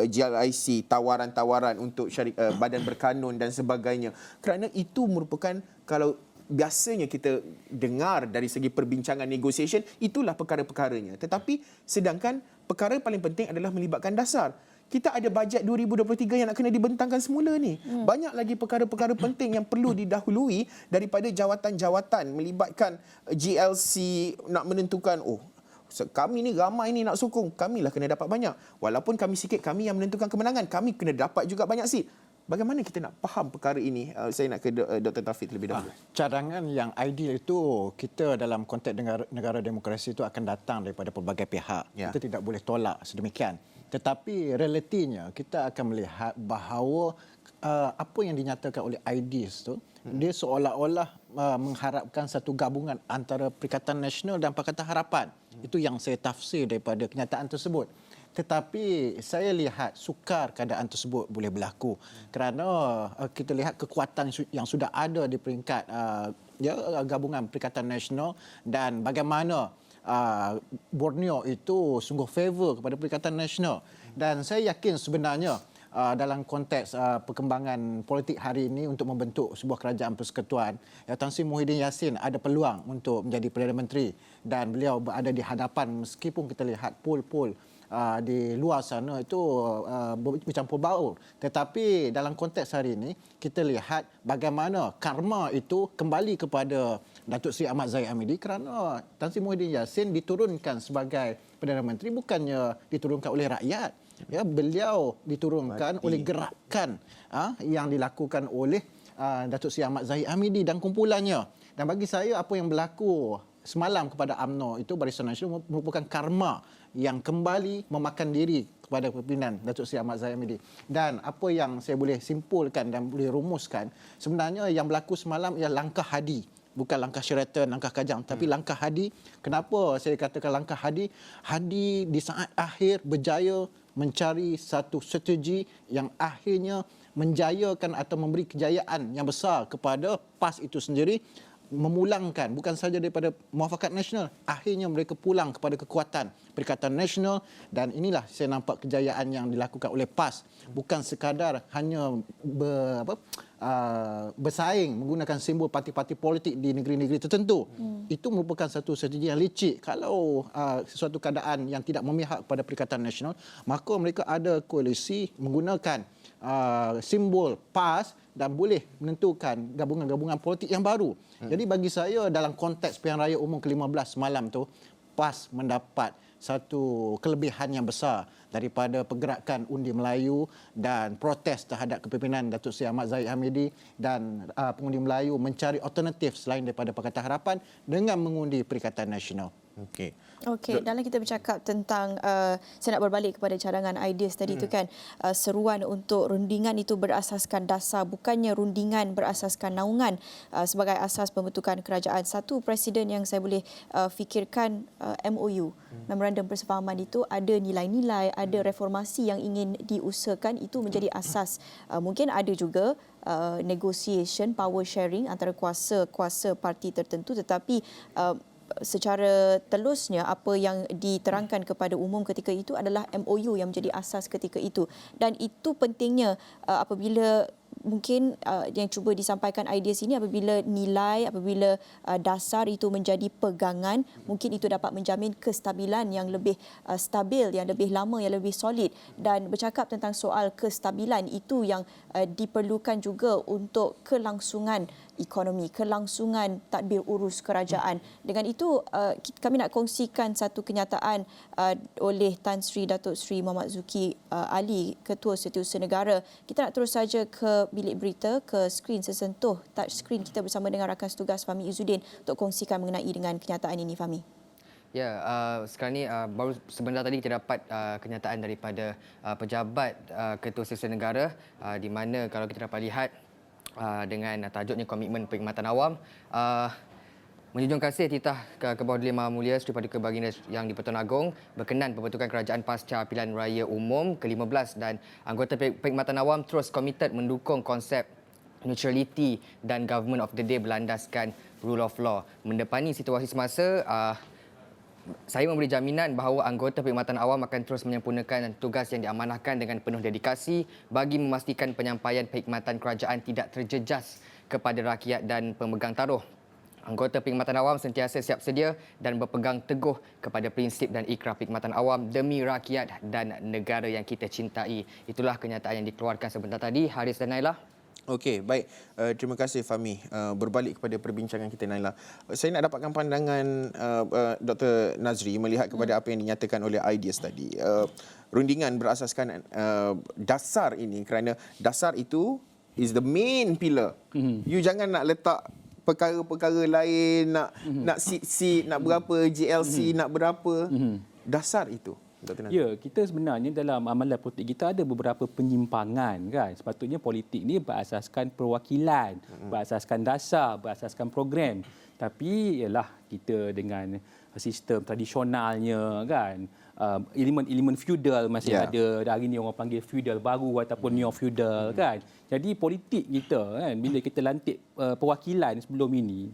GLIC, tawaran-tawaran untuk badan berkanun dan sebagainya. Kerana itu merupakan, kalau biasanya kita dengar dari segi perbincangan negotiation, itulah perkara-perkaranya. Tetapi sedangkan perkara paling penting adalah melibatkan dasar. Kita ada bajet 2023 yang nak kena dibentangkan semula ni. Banyak lagi perkara-perkara penting yang perlu didahului daripada jawatan-jawatan melibatkan GLC, nak menentukan kami ni ramai ni nak sokong, kamilah kena dapat banyak. Walaupun kami sikit, kami yang menentukan kemenangan, kami kena dapat juga banyak seat. Bagaimana kita nak faham perkara ini? Saya nak ke Dr. Taufik terlebih dahulu. Cadangan yang ideal itu, kita dalam konteks negara demokrasi itu akan datang daripada pelbagai pihak. Kita tidak boleh tolak sedemikian. Tetapi realitinya kita akan melihat bahawa apa yang dinyatakan oleh IDs tu, dia seolah-olah mengharapkan satu gabungan antara Perikatan Nasional dan Pakatan Harapan. Itu yang saya tafsir daripada kenyataan tersebut. Tetapi saya lihat sukar keadaan tersebut boleh berlaku kerana kita lihat kekuatan yang sudah ada di peringkat gabungan Perikatan Nasional dan bagaimana Borneo itu sungguh favor kepada Perikatan Nasional. Dan saya yakin sebenarnya dalam konteks perkembangan politik hari ini untuk membentuk sebuah kerajaan persekutuan, Tan Sri Muhyiddin Yassin ada peluang untuk menjadi Perdana Menteri dan beliau berada di hadapan meskipun kita lihat pool-pool di luar sana itu bercampur baur. Tetapi dalam konteks hari ini, kita lihat bagaimana karma itu kembali kepada Datuk Seri Ahmad Zahid Hamidi kerana Tan Sri Muhyiddin Yassin diturunkan sebagai Perdana Menteri bukannya diturunkan oleh rakyat. Ya, beliau diturunkan oleh gerakan yang dilakukan oleh Datuk Seri Ahmad Zahid Hamidi dan kumpulannya. Dan bagi saya apa yang berlaku semalam kepada UMNO itu Barisan Nasional merupakan karma yang kembali memakan diri kepada pimpinan Datuk Seri Ahmad Zahid Hamidi. Dan apa yang saya boleh simpulkan dan boleh rumuskan, sebenarnya yang berlaku semalam ialah langkah Hadi. Bukan langkah Sheraton, langkah Kajang, tapi langkah Hadi. Kenapa saya katakan langkah Hadi? Hadi di saat akhir berjaya mencari satu strategi yang akhirnya menjayakan atau memberi kejayaan yang besar kepada PAS itu sendiri, memulangkan bukan sahaja daripada Muafakat Nasional, akhirnya mereka pulang kepada kekuatan Perikatan Nasional dan inilah saya nampak kejayaan yang dilakukan oleh PAS. Bukan sekadar hanya bersaing menggunakan simbol parti-parti politik di negeri-negeri tertentu. Itu merupakan satu strategi yang licik. Kalau sesuatu keadaan yang tidak memihak kepada Perikatan Nasional, maka mereka ada koalisi menggunakan simbol PAS dan boleh menentukan gabungan-gabungan politik yang baru. Jadi bagi saya dalam konteks Pilihan Raya Umum ke-15 semalam tu, PAS mendapat satu kelebihan yang besar daripada pergerakan undi Melayu dan protes terhadap kepimpinan Datuk Seri Ahmad Zahid Hamidi dan pengundi Melayu mencari alternatif selain daripada Pakatan Harapan dengan mengundi Perikatan Nasional. Okey, dalam kita bercakap tentang saya nak berbalik kepada cadangan ideas tadi tu kan, seruan untuk rundingan itu berasaskan dasar, bukannya rundingan berasaskan naungan sebagai asas pembentukan kerajaan. Satu presiden yang saya boleh fikirkan MOU, Memorandum Persefahaman itu ada nilai-nilai, ada reformasi yang ingin diusahakan, itu menjadi asas. Mungkin ada juga negotiation, power sharing antara kuasa parti tertentu, tetapi secara telusnya apa yang diterangkan kepada umum ketika itu adalah MOU yang menjadi asas ketika itu. Dan itu pentingnya apabila mungkin yang cuba disampaikan ideas ini, apabila nilai, apabila dasar itu menjadi pegangan, mungkin itu dapat menjamin kestabilan yang lebih stabil, yang lebih lama, yang lebih solid. Dan bercakap tentang soal kestabilan, itu yang diperlukan juga untuk kelangsungan ekonomi, kelangsungan tadbir urus kerajaan. Dengan itu, kami nak kongsikan satu kenyataan oleh Tan Sri Datuk Sri Muhammad Zuki Ali, Ketua Setiausaha Negara. Kita nak terus saja ke bilik berita, ke skrin sesentuh touch screen kita bersama dengan rakan setugas Fahmi Izzuddin untuk kongsikan mengenai dengan kenyataan ini, Fahmi. Ya, sekarang ni baru sebentar tadi kita dapat kenyataan daripada pejabat Ketua Setiausaha Negara di mana kalau kita dapat lihat dengan tajuknya Komitmen Perkhidmatan Awam, menjunjung kasih titah Kebawah Maha Mulia Sri Paduka Baginda Yang di-Pertuan Agong berkenan pembentukan kerajaan pasca Pilihan Raya Umum ke-15 dan anggota Perkhidmatan Awam terus komited mendukung konsep neutrality dan government of the day berlandaskan rule of law. Mendepani situasi semasa, saya memberi jaminan bahawa anggota Perkhidmatan Awam akan terus menyempurnakan tugas yang diamanahkan dengan penuh dedikasi bagi memastikan penyampaian perkhidmatan kerajaan tidak terjejas kepada rakyat dan pemegang taruh. Anggota Perkhidmatan Awam sentiasa siap sedia dan berpegang teguh kepada prinsip dan ikrar Perkhidmatan Awam demi rakyat dan negara yang kita cintai. Itulah kenyataan yang dikeluarkan sebentar tadi. Haris dan Naila. Okey, baik. Terima kasih Fahmi. Berbalik kepada perbincangan kita, Naila. Saya nak dapatkan pandangan Dr. Nazri melihat kepada apa yang dinyatakan oleh ideas tadi. Rundingan berasaskan dasar ini kerana dasar itu is the main pillar. You jangan nak letak perkara-perkara lain, nak seat, nak berapa GLC, nak berapa. Dasar itu. Dr. Nazri? Ya, kita sebenarnya dalam amalan politik kita ada beberapa penyimpangan kan. Sepatutnya politik ni berasaskan perwakilan, berasaskan dasar, berasaskan program. Tapi ialah kita dengan sistem tradisionalnya kan, elemen-elemen feudal masih ada. Hari ni orang panggil feudal baru ataupun neo-feudal kan. Jadi politik kita kan, bila kita lantik perwakilan sebelum ini,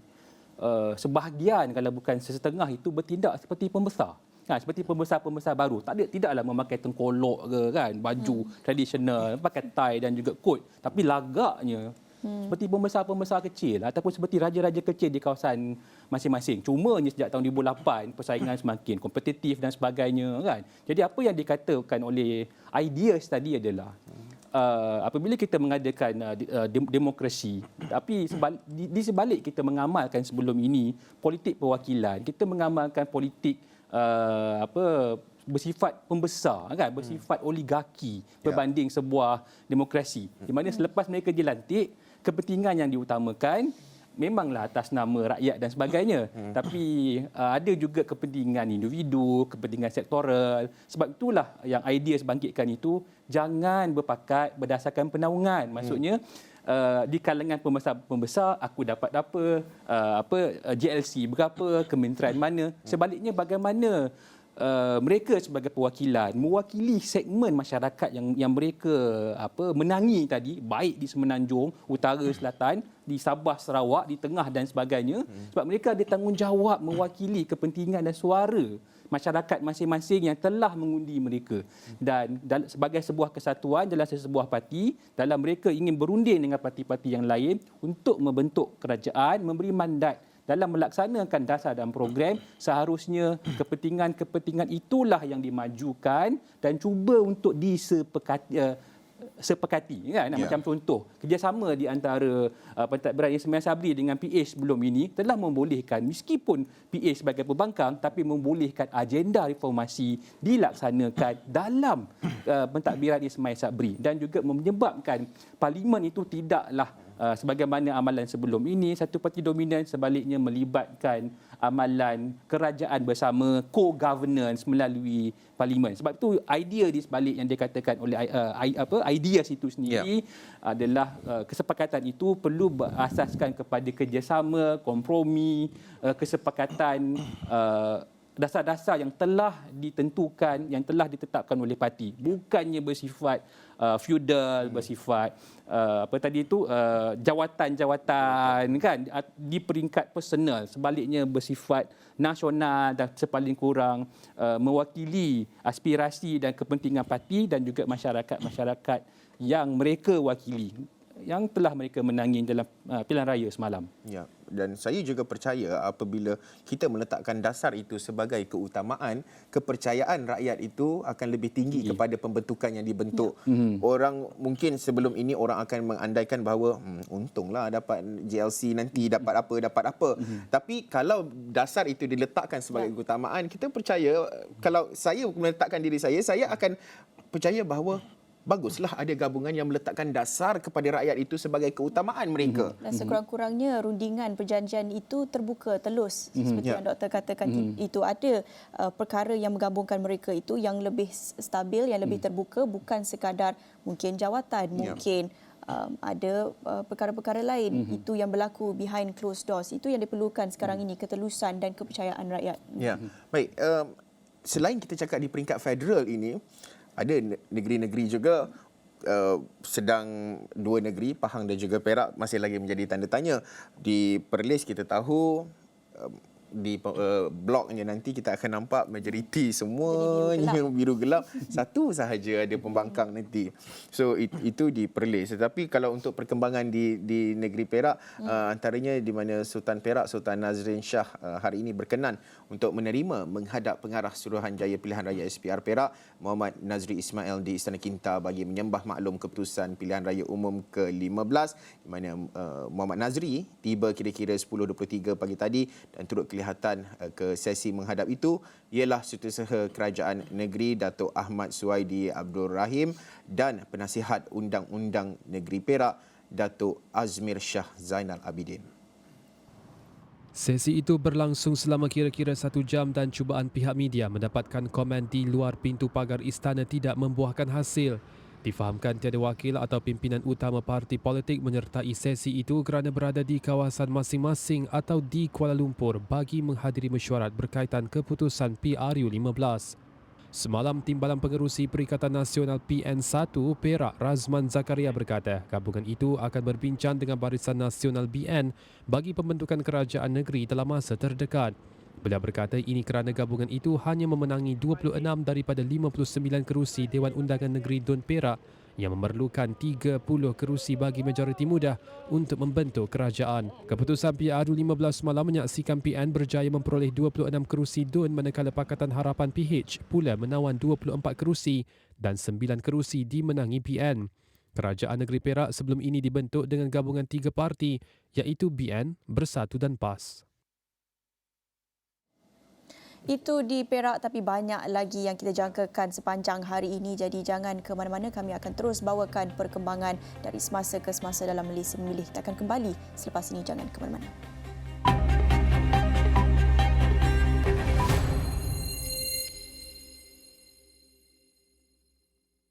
sebahagian kalau bukan sesetengah itu bertindak seperti pembesar. Seperti pembesar-pembesar baru. Tidaklah memakai tengkolok ke kan, baju tradisional, pakai tie dan juga kot. Tapi lagaknya seperti pembesar-pembesar kecil ataupun seperti raja-raja kecil di kawasan masing-masing. Cuma sejak tahun 2008 persaingan semakin kompetitif dan sebagainya kan. Jadi apa yang dikatakan oleh ideas tadi adalah apabila kita mengadakan demokrasi, tapi di sebalik kita mengamalkan sebelum ini politik perwakilan, kita mengamalkan politik bersifat pembesar kan, bersifat oligarki berbanding sebuah demokrasi, di mana selepas mereka dilantik, kepentingan yang diutamakan memanglah atas nama rakyat dan sebagainya, tapi ada juga kepentingan individu, kepentingan sektoral. Sebab itulah yang ideas bangkitkan itu jangan berpakat berdasarkan penaungan. Maksudnya di kalangan pembesar aku dapat apa, JLC berapa, kementerian mana. Sebaliknya bagaimana mereka sebagai perwakilan mewakili segmen masyarakat yang mereka menangi tadi, baik di Semenanjung, Utara, Selatan, di Sabah, Sarawak, di Tengah dan sebagainya. Sebab mereka ada tanggungjawab mewakili kepentingan dan suara masyarakat masing-masing yang telah mengundi mereka. Dan sebagai sebuah kesatuan dalam sebuah parti, dalam mereka ingin berunding dengan parti-parti yang lain untuk membentuk kerajaan, memberi mandat dalam melaksanakan dasar dan program, seharusnya kepentingan-kepentingan itulah yang dimajukan dan cuba untuk disepakati kan. Macam contoh, kerjasama di antara Pentadbiran Ismail Sabri dengan PH sebelum ini telah membolehkan, meskipun PH sebagai pembangkang, tapi membolehkan agenda reformasi dilaksanakan dalam Pentadbiran Ismail Sabri dan juga menyebabkan parlimen itu tidaklah sebagaimana amalan sebelum ini satu parti dominan, sebaliknya melibatkan amalan kerajaan bersama, co-governance melalui parlimen. Sebab itu idea di sebalik yang dikatakan oleh ideas itu sendiri adalah kesepakatan itu perlu berasaskan kepada kerjasama, kompromi, kesepakatan, dasar-dasar yang telah ditentukan, yang telah ditetapkan oleh parti, bukannya bersifat feudal, bersifat jawatan-jawatan kan di peringkat personal, sebaliknya bersifat nasional dan sepaling kurang mewakili aspirasi dan kepentingan parti dan juga masyarakat-masyarakat yang mereka wakili, yang telah mereka menangi dalam pilihan raya semalam. Ya, dan saya juga percaya apabila kita meletakkan dasar itu sebagai keutamaan, kepercayaan rakyat itu akan lebih tinggi kepada pembentukan yang dibentuk. Orang mungkin sebelum ini orang akan mengandaikan bahawa untunglah dapat JLC nanti dapat apa. Tapi kalau dasar itu diletakkan sebagai keutamaan, kita percaya, kalau saya meletakkan diri saya akan percaya bahawa baguslah ada gabungan yang meletakkan dasar kepada rakyat itu sebagai keutamaan mereka. Dan sekurang-kurangnya rundingan perjanjian itu terbuka, telus. Seperti yang doktor katakan, itu ada perkara yang menggabungkan mereka itu yang lebih stabil, yang lebih terbuka, bukan sekadar mungkin jawatan, mungkin ada perkara-perkara lain. Itu yang berlaku behind closed doors. Itu yang diperlukan sekarang ini, ketelusan dan kepercayaan rakyat. Ya, baik. Selain kita cakap di peringkat federal ini, ada negeri-negeri juga sedang dua negeri, Pahang dan juga Perak, masih lagi menjadi tanda tanya. Di Perlis kita tahu di bloknya nanti kita akan nampak majoriti semuanya biru gelap. Satu sahaja ada pembangkang nanti. So itu di Perlis. Tetapi kalau untuk perkembangan di negeri Perak, antaranya di mana Sultan Perak, Sultan Nazrin Shah hari ini berkenan untuk menerima menghadap pengarah Suruhanjaya Pilihan Raya SPR Perak Muhammad Nazri Ismail di Istana Kinta bagi menyembah maklum keputusan Pilihan Raya Umum ke-15, di mana Muhammad Nazri tiba kira-kira 10.23 pagi tadi dan turut kelihatan ke sesi menghadap itu ialah Setiausaha Kerajaan Negeri Datuk Ahmad Suwaidi Abdul Rahim dan Penasihat Undang-Undang Negeri Perak Datuk Azmir Shah Zainal Abidin. Sesi itu berlangsung selama kira-kira 1 jam dan cubaan pihak media mendapatkan komen di luar pintu pagar istana tidak membuahkan hasil. Difahamkan tiada wakil atau pimpinan utama parti politik menyertai sesi itu kerana berada di kawasan masing-masing atau di Kuala Lumpur bagi menghadiri mesyuarat berkaitan keputusan PRU15. Semalam, Timbalan Pengerusi Perikatan Nasional PN1 Perak Razman Zakaria berkata gabungan itu akan berbincang dengan Barisan Nasional BN bagi pembentukan kerajaan negeri dalam masa terdekat. Beliau berkata ini kerana gabungan itu hanya memenangi 26 daripada 59 kerusi Dewan Undangan Negeri Dun Perak yang memerlukan 30 kerusi bagi majoriti mudah untuk membentuk kerajaan. Keputusan PRU15 malam menyaksikan PN berjaya memperoleh 26 kerusi Dun manakala Pakatan Harapan PH pula menawan 24 kerusi dan 9 kerusi dimenangi PN. Kerajaan Negeri Perak sebelum ini dibentuk dengan gabungan 3 parti iaitu BN, Bersatu dan PAS. Itu di Perak, tapi banyak lagi yang kita jangkakan sepanjang hari ini. Jadi jangan ke mana-mana, kami akan terus bawakan perkembangan dari semasa ke semasa dalam Malaysia Memilih. Kita akan kembali selepas ini, jangan ke mana-mana.